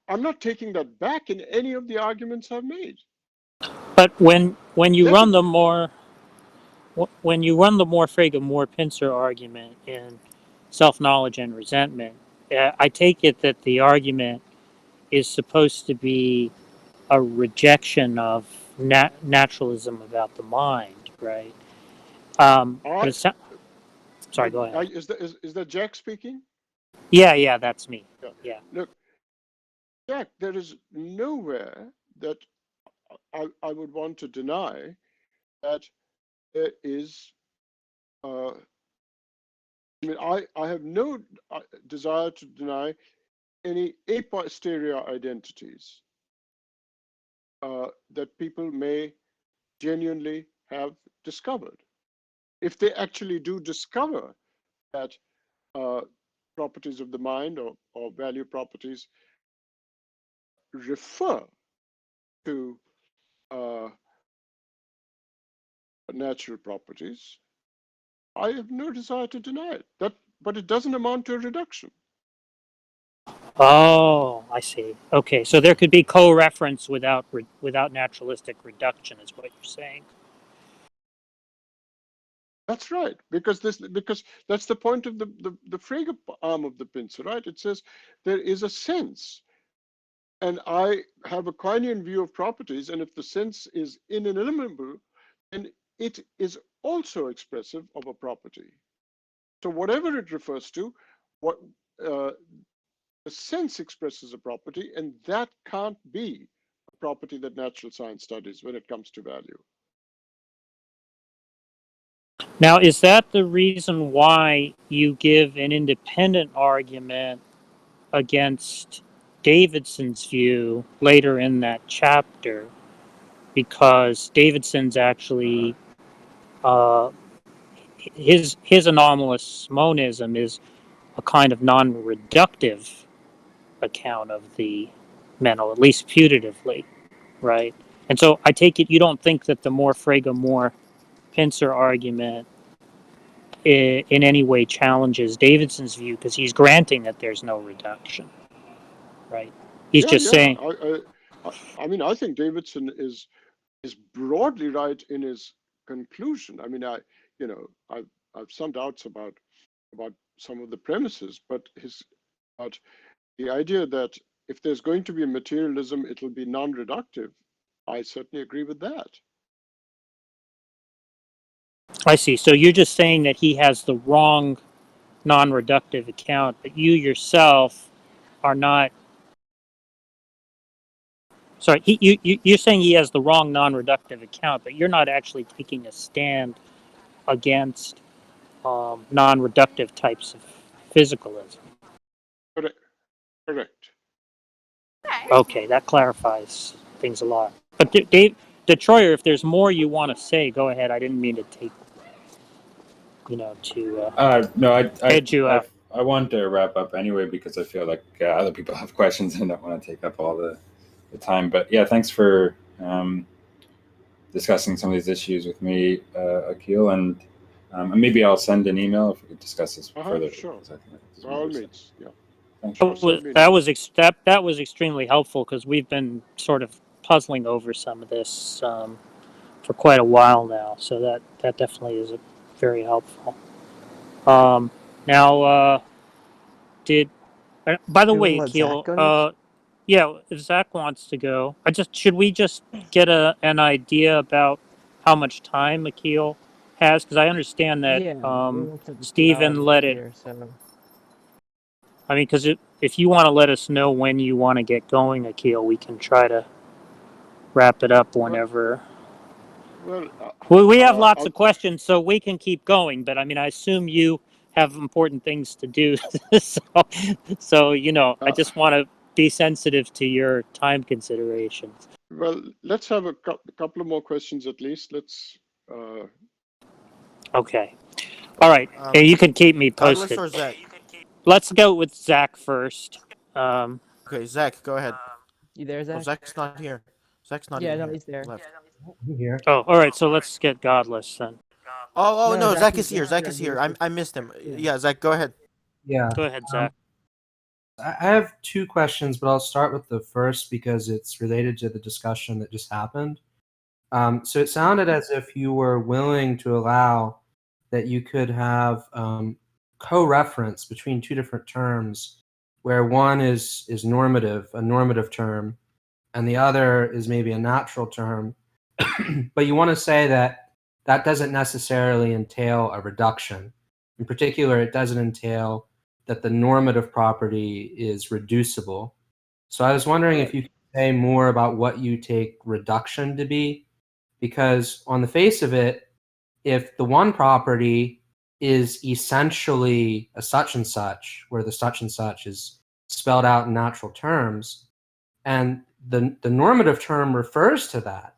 I'm not taking that back in any of the arguments I've made. But when you Let run it, the more Frege-Moore-Pincer argument in self-knowledge and resentment, I take it that the argument is supposed to be a rejection of naturalism about the mind, right? But I, it's sorry. Go ahead. is that Jack speaking? Yeah, that's me. Yeah. Yeah. Look, Jack, there is nowhere that I would want to deny that there is. I mean, I have no desire to deny any a posterior identities that people may genuinely have discovered. If they actually do discover that properties of the mind or value properties refer to natural properties, I have no desire to deny it. But it doesn't amount to a reduction. Oh, I see. Okay, so there could be co-reference without naturalistic reduction, is what you're saying. That's right, because that's the point of the Frege arm of the pincer, right? It says there is a sense, and I have a Quinian view of properties, and if the sense is ineliminable, then it is also expressive of a property. So whatever it refers to, what the sense expresses a property, and that can't be a property that natural science studies when it comes to value. Now, is that the reason why you give an independent argument against Davidson's view later in that chapter? Because Davidson's actually his anomalous monism is a kind of non-reductive account of the mental, at least putatively, right? And so I take it you don't think that the more Frege-Moore Pincer argument in any way challenges Davidson's view because he's granting that there's no reduction, right? He's just saying. I mean, I think Davidson is broadly right in his conclusion. I mean, I've some doubts about some of the premises, but the idea that if there's going to be a materialism, it'll be non-reductive. I certainly agree with that. I see. So you're just saying that he has the wrong non-reductive account, but you yourself are not. Sorry, you're saying he has the wrong non-reductive account, but you're not actually taking a stand against non-reductive types of physicalism. Correct. Okay, that clarifies things a lot. But Dave, Detroyer, if there's more you want to say, go ahead. I didn't mean to take, to No, head you up. I want to wrap up anyway because I feel like other people have questions and I don't want to take up all the time. But yeah, thanks for discussing some of these issues with me, Akeel, and maybe I'll send an email if we could discuss this further. Sure. I think By all means, yeah. Thanks. That was extremely helpful because we've been sort of puzzling over some of this for quite a while now. So that definitely is very helpful. Now, by the We way, wouldn't let Zach go next? Akeel, yeah, if Zach wants to go, should we just get an idea about how much time Akeel has? Because I understand that Yeah, we looked at the 2 hour Stephen let mark it. here, so. I mean, because if you want to let us know when you want to get going, Akeel, we can try to wrap it up whenever. Well, We have lots of questions, so we can keep going. But I mean, I assume you have important things to do. so I just want to be sensitive to your time considerations. Well, let's have a couple of more questions at least. Let's. Okay. All right. Hey, you can keep me Godless posted. or Zach? Let's go with Zach first. Okay, Zach, go ahead. You there, Oh, Zach? Zach's not here. Zach's not Yeah, even no, here. he's there. Left. I'm here. Oh, all right. So let's get Godless then. Oh, no, Zach is Zach here. Zach is here. I missed him. Yeah, Zach, go ahead. Yeah. Go ahead, Zach. I have two questions, but I'll start with the first because it's related to the discussion that just happened. So it sounded as if you were willing to allow that you could have co-reference between two different terms, where one is normative, a normative term, and the other is maybe a natural term. But you want to say that that doesn't necessarily entail a reduction. In particular, it doesn't entail that the normative property is reducible. So I was wondering if you could say more about what you take reduction to be, because on the face of it, if the one property is essentially a such and such, where the such and such is spelled out in natural terms, and the normative term refers to that,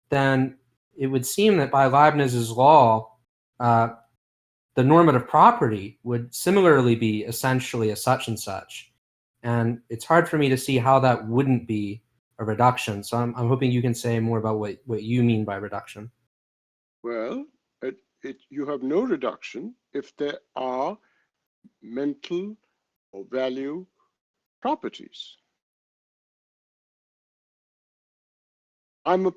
then it would seem that by Leibniz's law, the normative property would similarly be essentially a such and such. And it's hard for me to see how that wouldn't be a reduction. So I'm hoping you can say more about what you mean by reduction. Well, you have no reduction if there are mental or value properties. I'm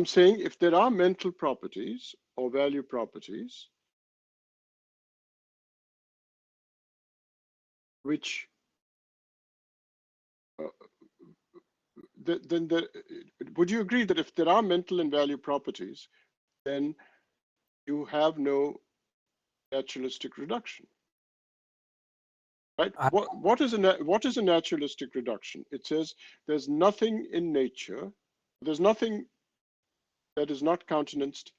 saying if there are mental properties or value properties, which would you agree that if there are mental and value properties, then you have no naturalistic reduction, right? What is a naturalistic reduction? It says there's nothing in nature, there's nothing that is not countenanced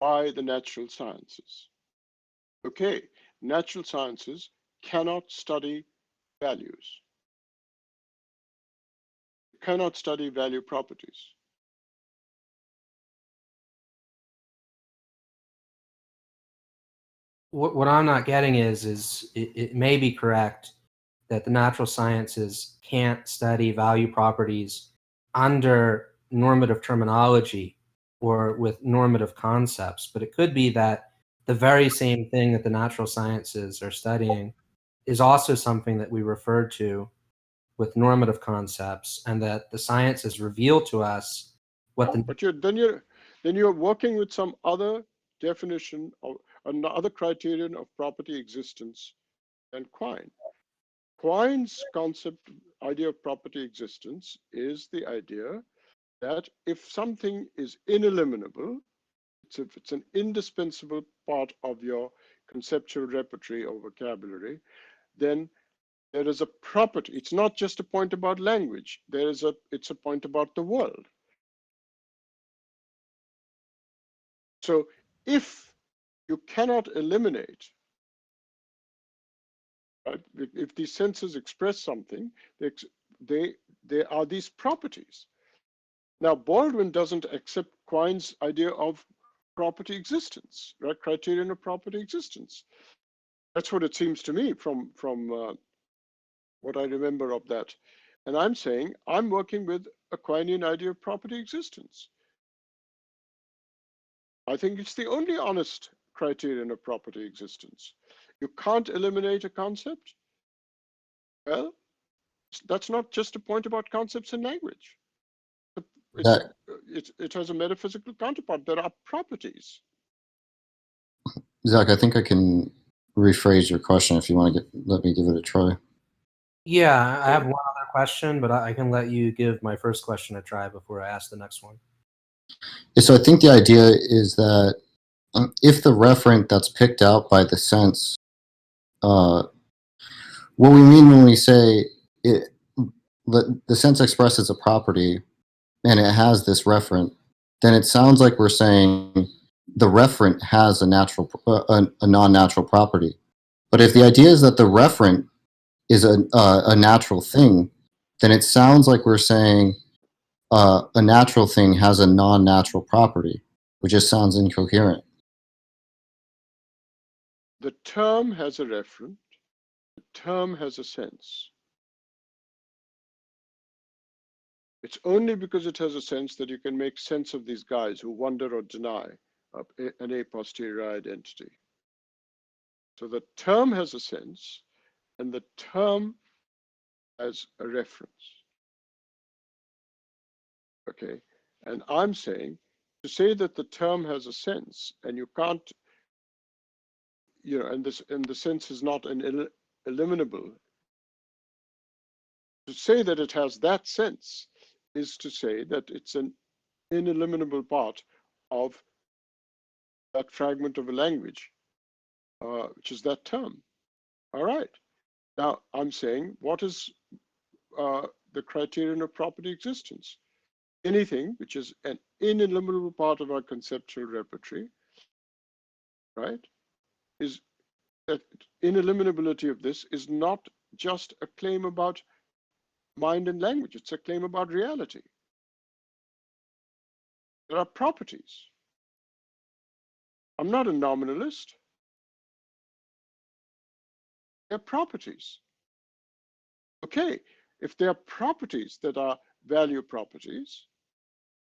by the natural sciences. Okay, natural sciences cannot study values, cannot study value properties. What I'm not getting is it may be correct that the natural sciences can't study value properties under normative terminology or with normative concepts, but it could be that the very same thing that the natural sciences are studying is also something that we refer to with normative concepts, and that the sciences reveal to us what the. But then you're working with some other definition of another criterion of property existence than Quine. Quine's idea of property existence is the idea that if something is ineliminable, if it's an indispensable part of your conceptual repertoire or vocabulary, then there is a property. It's not just a point about language. It's a point about the world. So if you cannot eliminate, right, if these senses express something, they are these properties. Now, Baldwin doesn't accept Quine's idea of property existence, right? Criterion of property existence. That's what it seems to me from what I remember of that. And I'm saying I'm working with a Quinean idea of property existence. I think it's the only honest criterion of property existence. You can't eliminate a concept. Well, that's not just a point about concepts in language. It has a metaphysical counterpart. There are properties. Zach, I think I can rephrase your question if you want to let me give it a try. Yeah, I have one other question, but I can let you give my first question a try before I ask the next one. So I think the idea is that if the referent that's picked out by the sense, what we mean when we say the sense expresses a property and it has this referent, then it sounds like we're saying the referent has a non-natural property. But if the idea is that the referent is a natural thing, then it sounds like we're saying a natural thing has a non-natural property, which just sounds incoherent. The term has a referent. The term has a sense. It's only because it has a sense that you can make sense of these guys who wonder or deny an a posteriori identity. So the term has a sense, and the term has a reference. Okay, and I'm saying to say that the term has a sense, and you can't, and the sense is not eliminable. To say that it has that sense is to say that it's an ineliminable part of that fragment of a language, which is that term. All right. Now I'm saying, what is the criterion of property existence? Anything which is an ineliminable part of our conceptual repertoire, right, is that ineliminability of this is not just a claim about mind and language, it's a claim about reality. There are properties. I'm not a nominalist. They're properties. Okay, if there are properties that are value properties,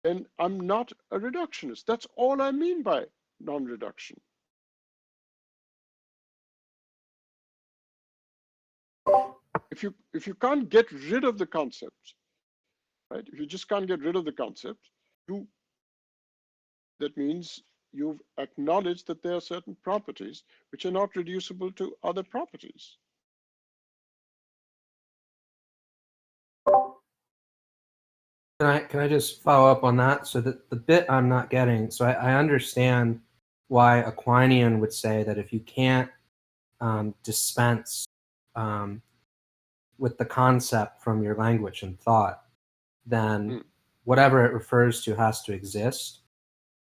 then I'm not a reductionist. That's all I mean by non-reduction. If you can't get rid of the concept, right? If you just can't get rid of the concept, that means you've acknowledged that there are certain properties which are not reducible to other properties. Can I just follow up on that? So the bit I'm not getting, so I understand why a Quinian would say that if you can't dispense with the concept from your language and thought, then whatever it refers to has to exist.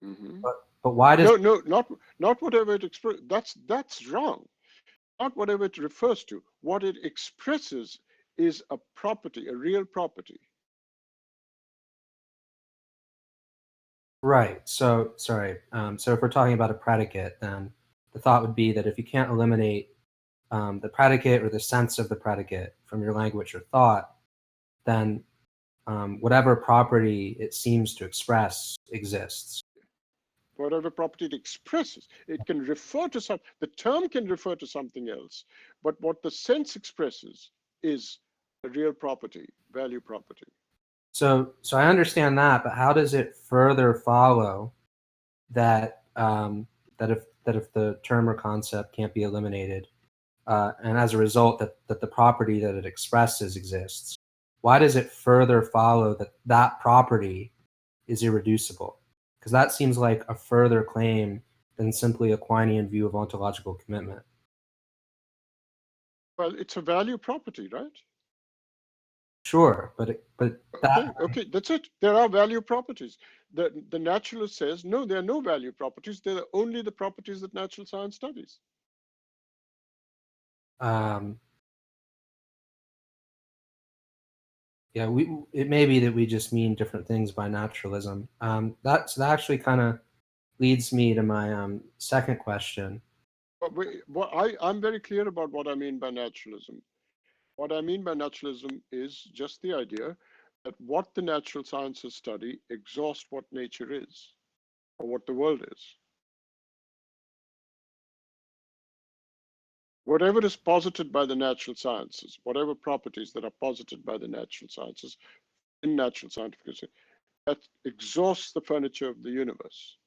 Mm-hmm. But why does not whatever it expresses. That's wrong. Not whatever it refers to. What it expresses is a property, a real property. Right. So sorry. So if we're talking about a predicate, then the thought would be that if you can't eliminate the predicate or the sense of the predicate from your language or thought, then whatever property it seems to express exists. Whatever property it expresses, it can refer to some. The term can refer to something else, but what the sense expresses is a real property, value property. So I understand that, but how does it further follow that that if the term or concept can't be eliminated, and as a result that the property that it expresses exists, why does it further follow that that property is irreducible? Because that seems like a further claim than simply a Quinian view of ontological commitment. Well, it's a value property, right? Sure, but that Okay, that's it. There are value properties. The naturalist says, no, there are no value properties. There are only the properties that natural science studies. yeah, it may be that we just mean different things by naturalism. That actually kind of leads me to my second question. But I'm very clear about what I mean by naturalism. What I mean by naturalism is just the idea that what the natural sciences study exhausts what nature is, or what the world is. Whatever is posited by the natural sciences, whatever properties that are posited by the natural sciences in natural scientific history, that exhausts the furniture of the universe.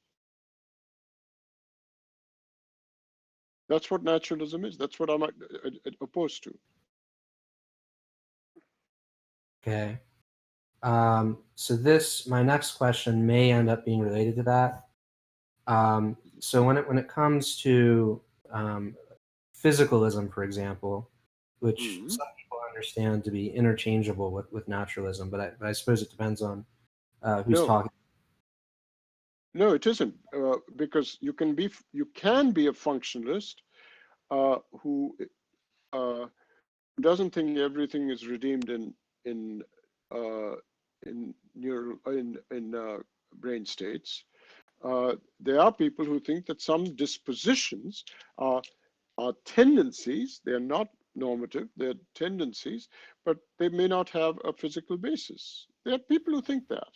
That's what naturalism is. That's what I'm opposed to. Okay. So my next question may end up being related to that. So when it comes to physicalism, for example, which some people understand to be interchangeable with naturalism, but I suppose it depends on who's talking. No, it isn't, because you can be a functionalist who doesn't think everything is redeemed in uh, neural brain states. There are people who think that some dispositions are tendencies. They are not normative. They're tendencies, but they may not have a physical basis. There are people who think that.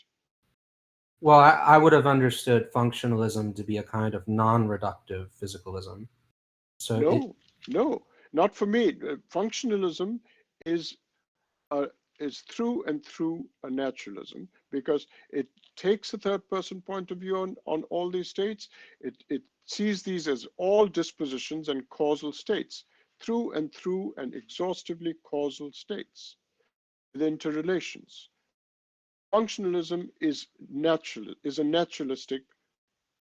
Well, I would have understood functionalism to be a kind of non-reductive physicalism. So No, no, not for me. Functionalism is through and through a naturalism, because it takes a third person point of view on all these states. It sees these as all dispositions and causal states, through and exhaustively causal states with interrelations. Functionalism is a naturalistic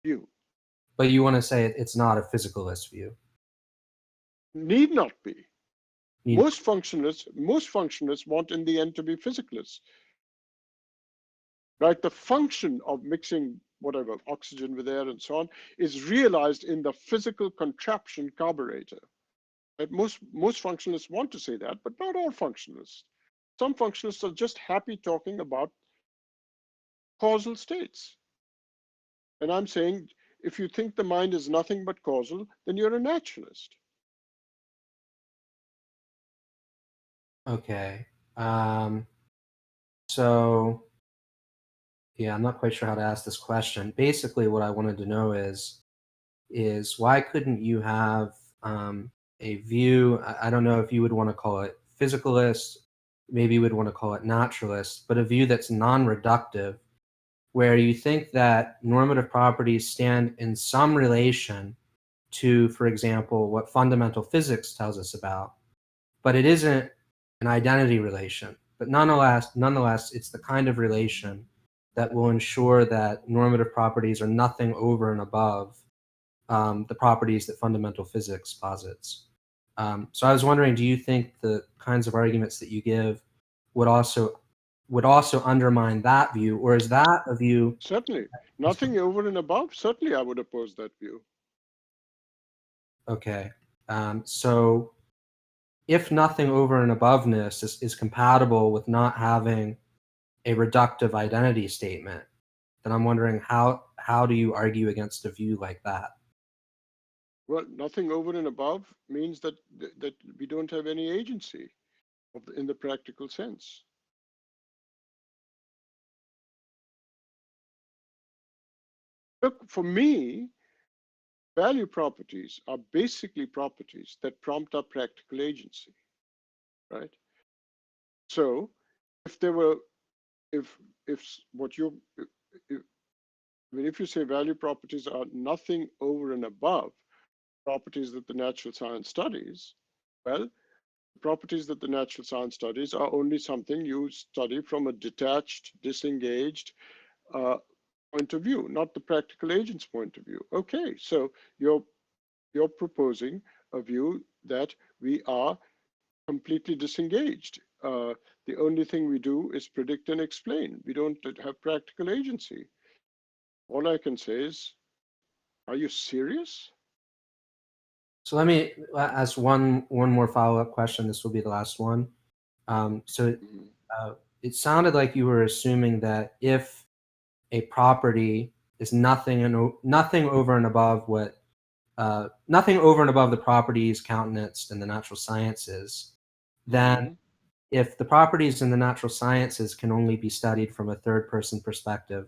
view. but you want to say it's not a physicalist view. Need not be. Need- Most functionalists want in the end to be physicalists. Right? The function of mixing whatever oxygen with air and so on is realized in the physical contraption carburetor. Right? Most functionalists want to say that, but not all functionalists. Some functionalists are just happy talking about causal states. And I'm saying, if you think the mind is nothing but causal, then you're a naturalist. Okay. So yeah, I'm not quite sure how to ask this question. Basically, what I wanted to know is why couldn't you have a view? I don't know if you would want to call it physicalist, maybe you would want to call it naturalist, but a view that's non-reductive, where you think that normative properties stand in some relation to, for example, what fundamental physics tells us about, but it isn't an identity relation. But nonetheless, it's the kind of relation that will ensure that normative properties are nothing over and above the properties that fundamental physics posits. So I was wondering, do you think the kinds of arguments that you give would also undermine that view, or is that a view? Certainly. Nothing over and above, certainly I would oppose that view. Okay. So if nothing over and aboveness is compatible with not having a reductive identity statement, then I'm wondering how do you argue against a view like that? Well, nothing over and above means that we don't have any agency in the practical sense. Look, for me, value properties are basically properties that prompt our practical agency, right? So if there were, if what you, if, if you say value properties are nothing over and above properties that the natural science studies, well, properties that the natural science studies are only something you study from a detached, disengaged point of view, not the practical agent's point of view. Okay, so you're proposing a view that we are completely disengaged. The only thing we do is predict and explain. We don't have practical agency. All I can say is, are you serious? So let me ask one more follow-up question. This will be the last one. So it sounded like you were assuming that if a property is nothing over and above what nothing over and above the properties countenanced in the natural sciences, then if the properties in the natural sciences can only be studied from a third-person perspective,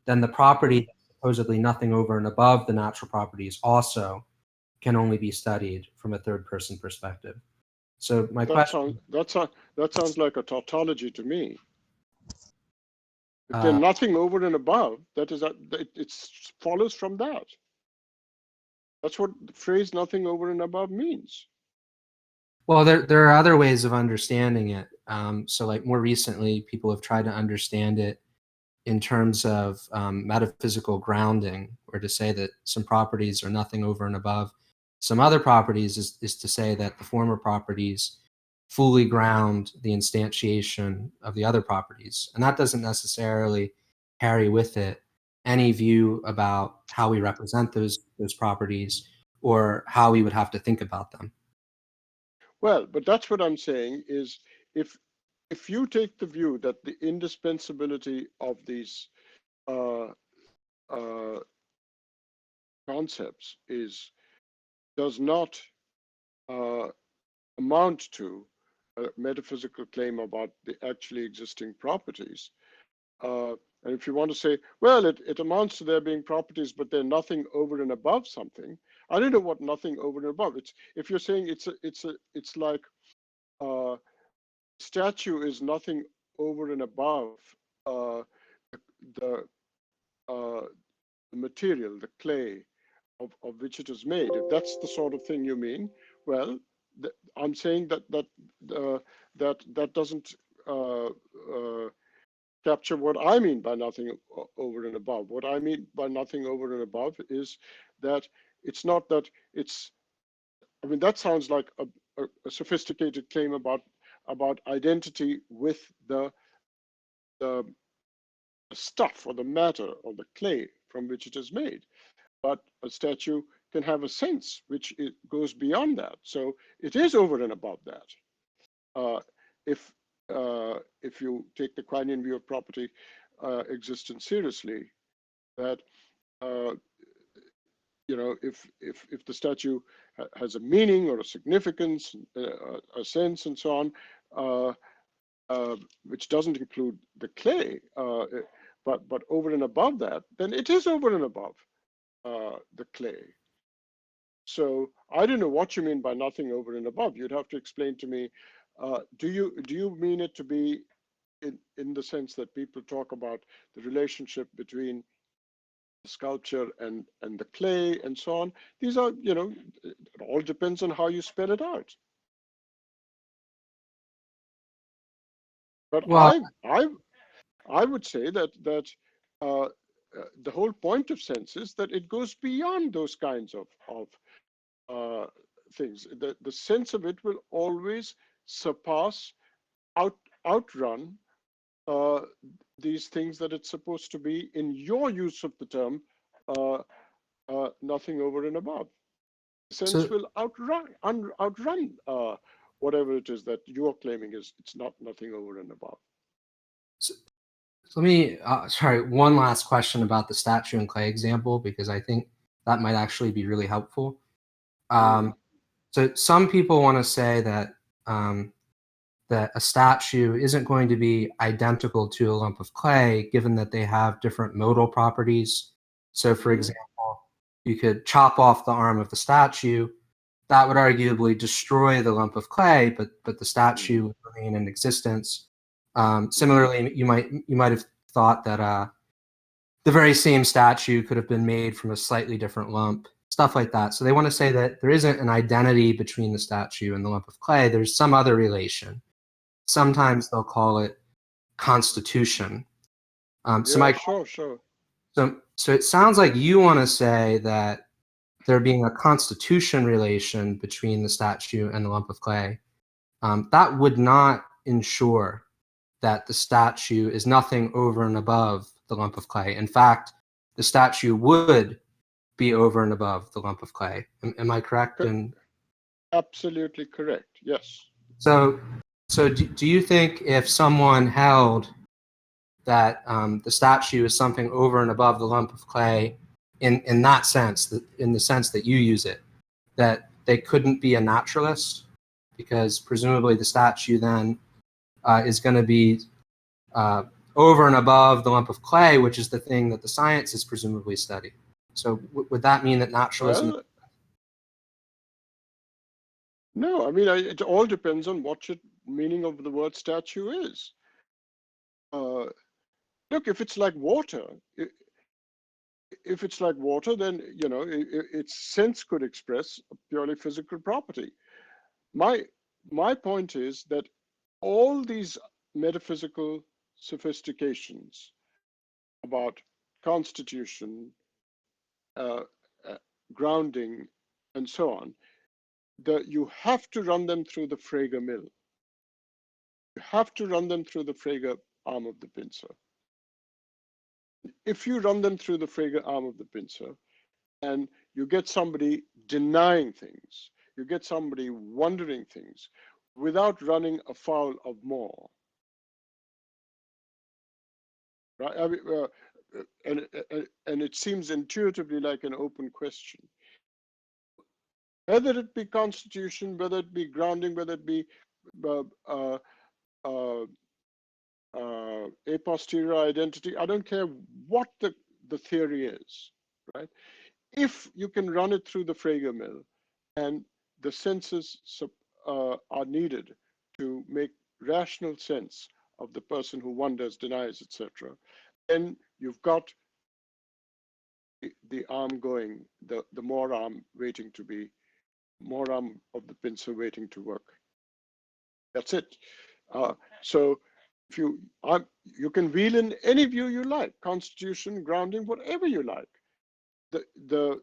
then the property supposedly nothing over and above the natural properties also can only be studied from a third-person perspective. So my question... That sounds like a tautology to me. If there's nothing over and above, it follows from that. That's what the phrase "nothing over and above" means. Well, there are other ways of understanding it. So like more recently, people have tried to understand it in terms of metaphysical grounding, or to say that some properties are nothing over and above some other properties is to say that the former properties fully ground the instantiation of the other properties. And that doesn't necessarily carry with it any view about how we represent those properties or how we would have to think about them. Well, but that's what I'm saying is if you take the view that the indispensability of these uh, concepts does not amount to a metaphysical claim about the actually existing properties. And if you want to say, well, it amounts to there being properties, but they're nothing over and above something. I don't know what nothing over and above. It's if you're saying it's like statue is nothing over and above the material, the clay of which it is made. If that's the sort of thing you mean, well, I'm saying that doesn't capture what I mean by nothing over and above. What I mean by nothing over and above is that it's not that it's. I mean, that sounds like a sophisticated claim about identity with the stuff or the matter or the clay from which it is made. But a statue can have a sense which it goes beyond that. So it is over and above that. If you take the Quinine view of property existence seriously, that if the statue has a meaning or a significance, a sense, and so on, which doesn't include the clay, but over and above that, then it is over and above the clay. So I don't know what you mean by nothing over and above. You'd have to explain to me. Do you mean it to be in the sense that people talk about the relationship between the sculpture and the clay and so on? These are, it all depends on how you spell it out. But Well, I would say that the whole point of sense is that it goes beyond those kinds of things. The sense of it will always surpass, outrun these things that it's supposed to be in your use of the term nothing over and above. Sense will outrun whatever it is that you're claiming is it's not nothing over and above. So let me, one last question about the statue and clay example, because I think that might actually be really helpful. So some people want to say that that a statue isn't going to be identical to a lump of clay, given that they have different modal properties. So, for example, you could chop off the arm of the statue. That would arguably destroy the lump of clay, but the statue would remain in existence. Similarly, you might have thought that the very same statue could have been made from a slightly different lump, stuff like that. So they want to say that there isn't an identity between the statue and the lump of clay. There's some other relation. Sometimes they'll call it constitution. Sure. So it sounds like you want to say that there being a constitution relation between the statue and the lump of clay, that would not ensure that the statue is nothing over and above the lump of clay. In fact, the statue would be over and above the lump of clay. Am I correct? Absolutely correct. Yes. So do you think if someone held that the statue is something over and above the lump of clay in that sense, in the sense that you use it, that they couldn't be a naturalist? Because presumably the statue then is going to be over and above the lump of clay, which is the thing that the sciences presumably study. So would that mean that naturalism... Well, no, I mean, it all depends on what your meaning of the word statue is. Look, if it's like water, then, its sense could express a purely physical property. My point is that all these metaphysical sophistications about constitution, grounding, and so on, you have to run them through the Frege mill. You have to run them through the Frege arm of the pincer. If you run them through the Frege arm of the pincer, and you get somebody denying things, you get somebody wondering things without running afoul of more, right? I mean, and it seems intuitively like an open question. Whether it be constitution, whether it be grounding, whether it be a posterior identity, I don't care what the theory is, right? If you can run it through the Frege mill and the senses are needed to make rational sense of the person who wonders, denies, etc., then you've got the arm going, the more arm waiting to be, more arm of the pincer waiting to work. That's it. So if you can wheel in any view you like, constitution, grounding, whatever you like. The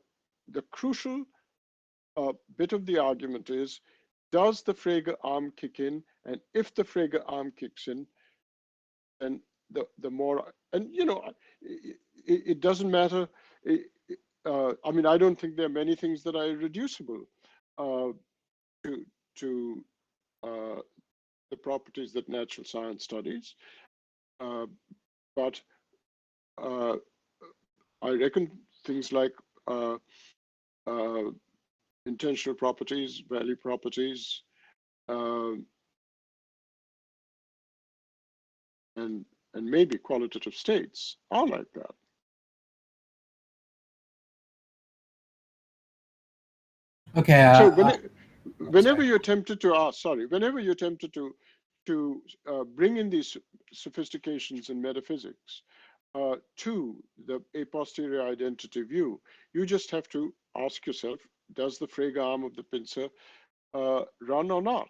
crucial bit of the argument is, does the Frege arm kick in? And if the Frege arm kicks in, then the more, and it doesn't matter. I mean, I don't think there are many things that are irreducible to the properties that natural science studies. But I reckon things like intentional properties, value properties, and maybe qualitative states are like that. Okay. So whenever you're tempted to ask, whenever you're tempted to bring in these sophistications in metaphysics to a posterior identity view, you just have to ask yourself, does the Frege arm of the pincer run or not?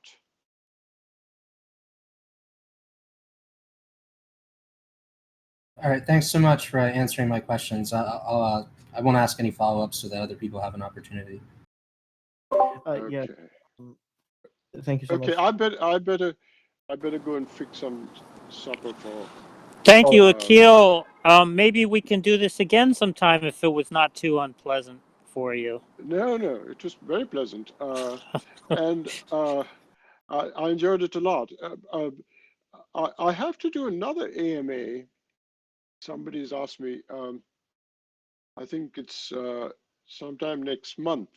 All right. Thanks so much for answering my questions. I won't ask any follow-ups so that other people have an opportunity. Yeah. Okay. Thank you so much. Okay, I better go and fix some supper for. Thank you, Akeel. Maybe we can do this again sometime if it was not too unpleasant for you. No, it was very pleasant, and I enjoyed it a lot. I have to do another AMA. Somebody's asked me. I think it's sometime next month.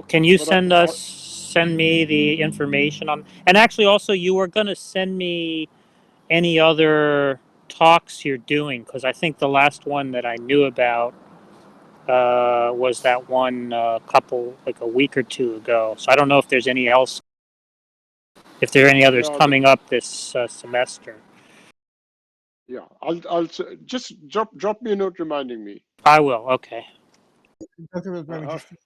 Can you send me the information on? And actually, also, you were going to send me any other talks you're doing, because I think the last one that I knew about was that one couple like a week or two ago. So I don't know if there's any else, if there are any others coming up this semester. Yeah, I'll just drop me a note reminding me. I will. Okay. Dr. Bilgrami, just to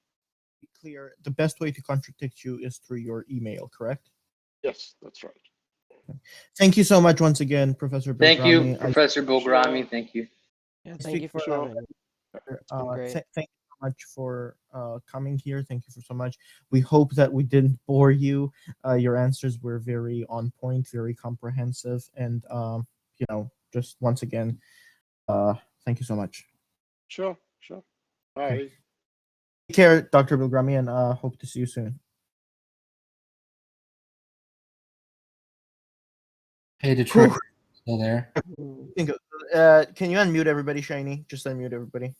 be clear, the best way to contact you is through your email, correct? Yes, that's right. Thank you so much once again, Professor Bilgrami. Thank you, Professor Bilgrami. Thank you. Yeah, thank you for coming. It's been great. Thank you so much for coming here. Thank you for so much. We hope that we didn't bore you. Your answers were very on point, very comprehensive, and just once again, thank you so much. Sure. Bye. Okay. Take care, Dr. Bilgrami, and hope to see you soon. Hey, Detroit, still there? Can you unmute everybody, Shiny? Just unmute everybody.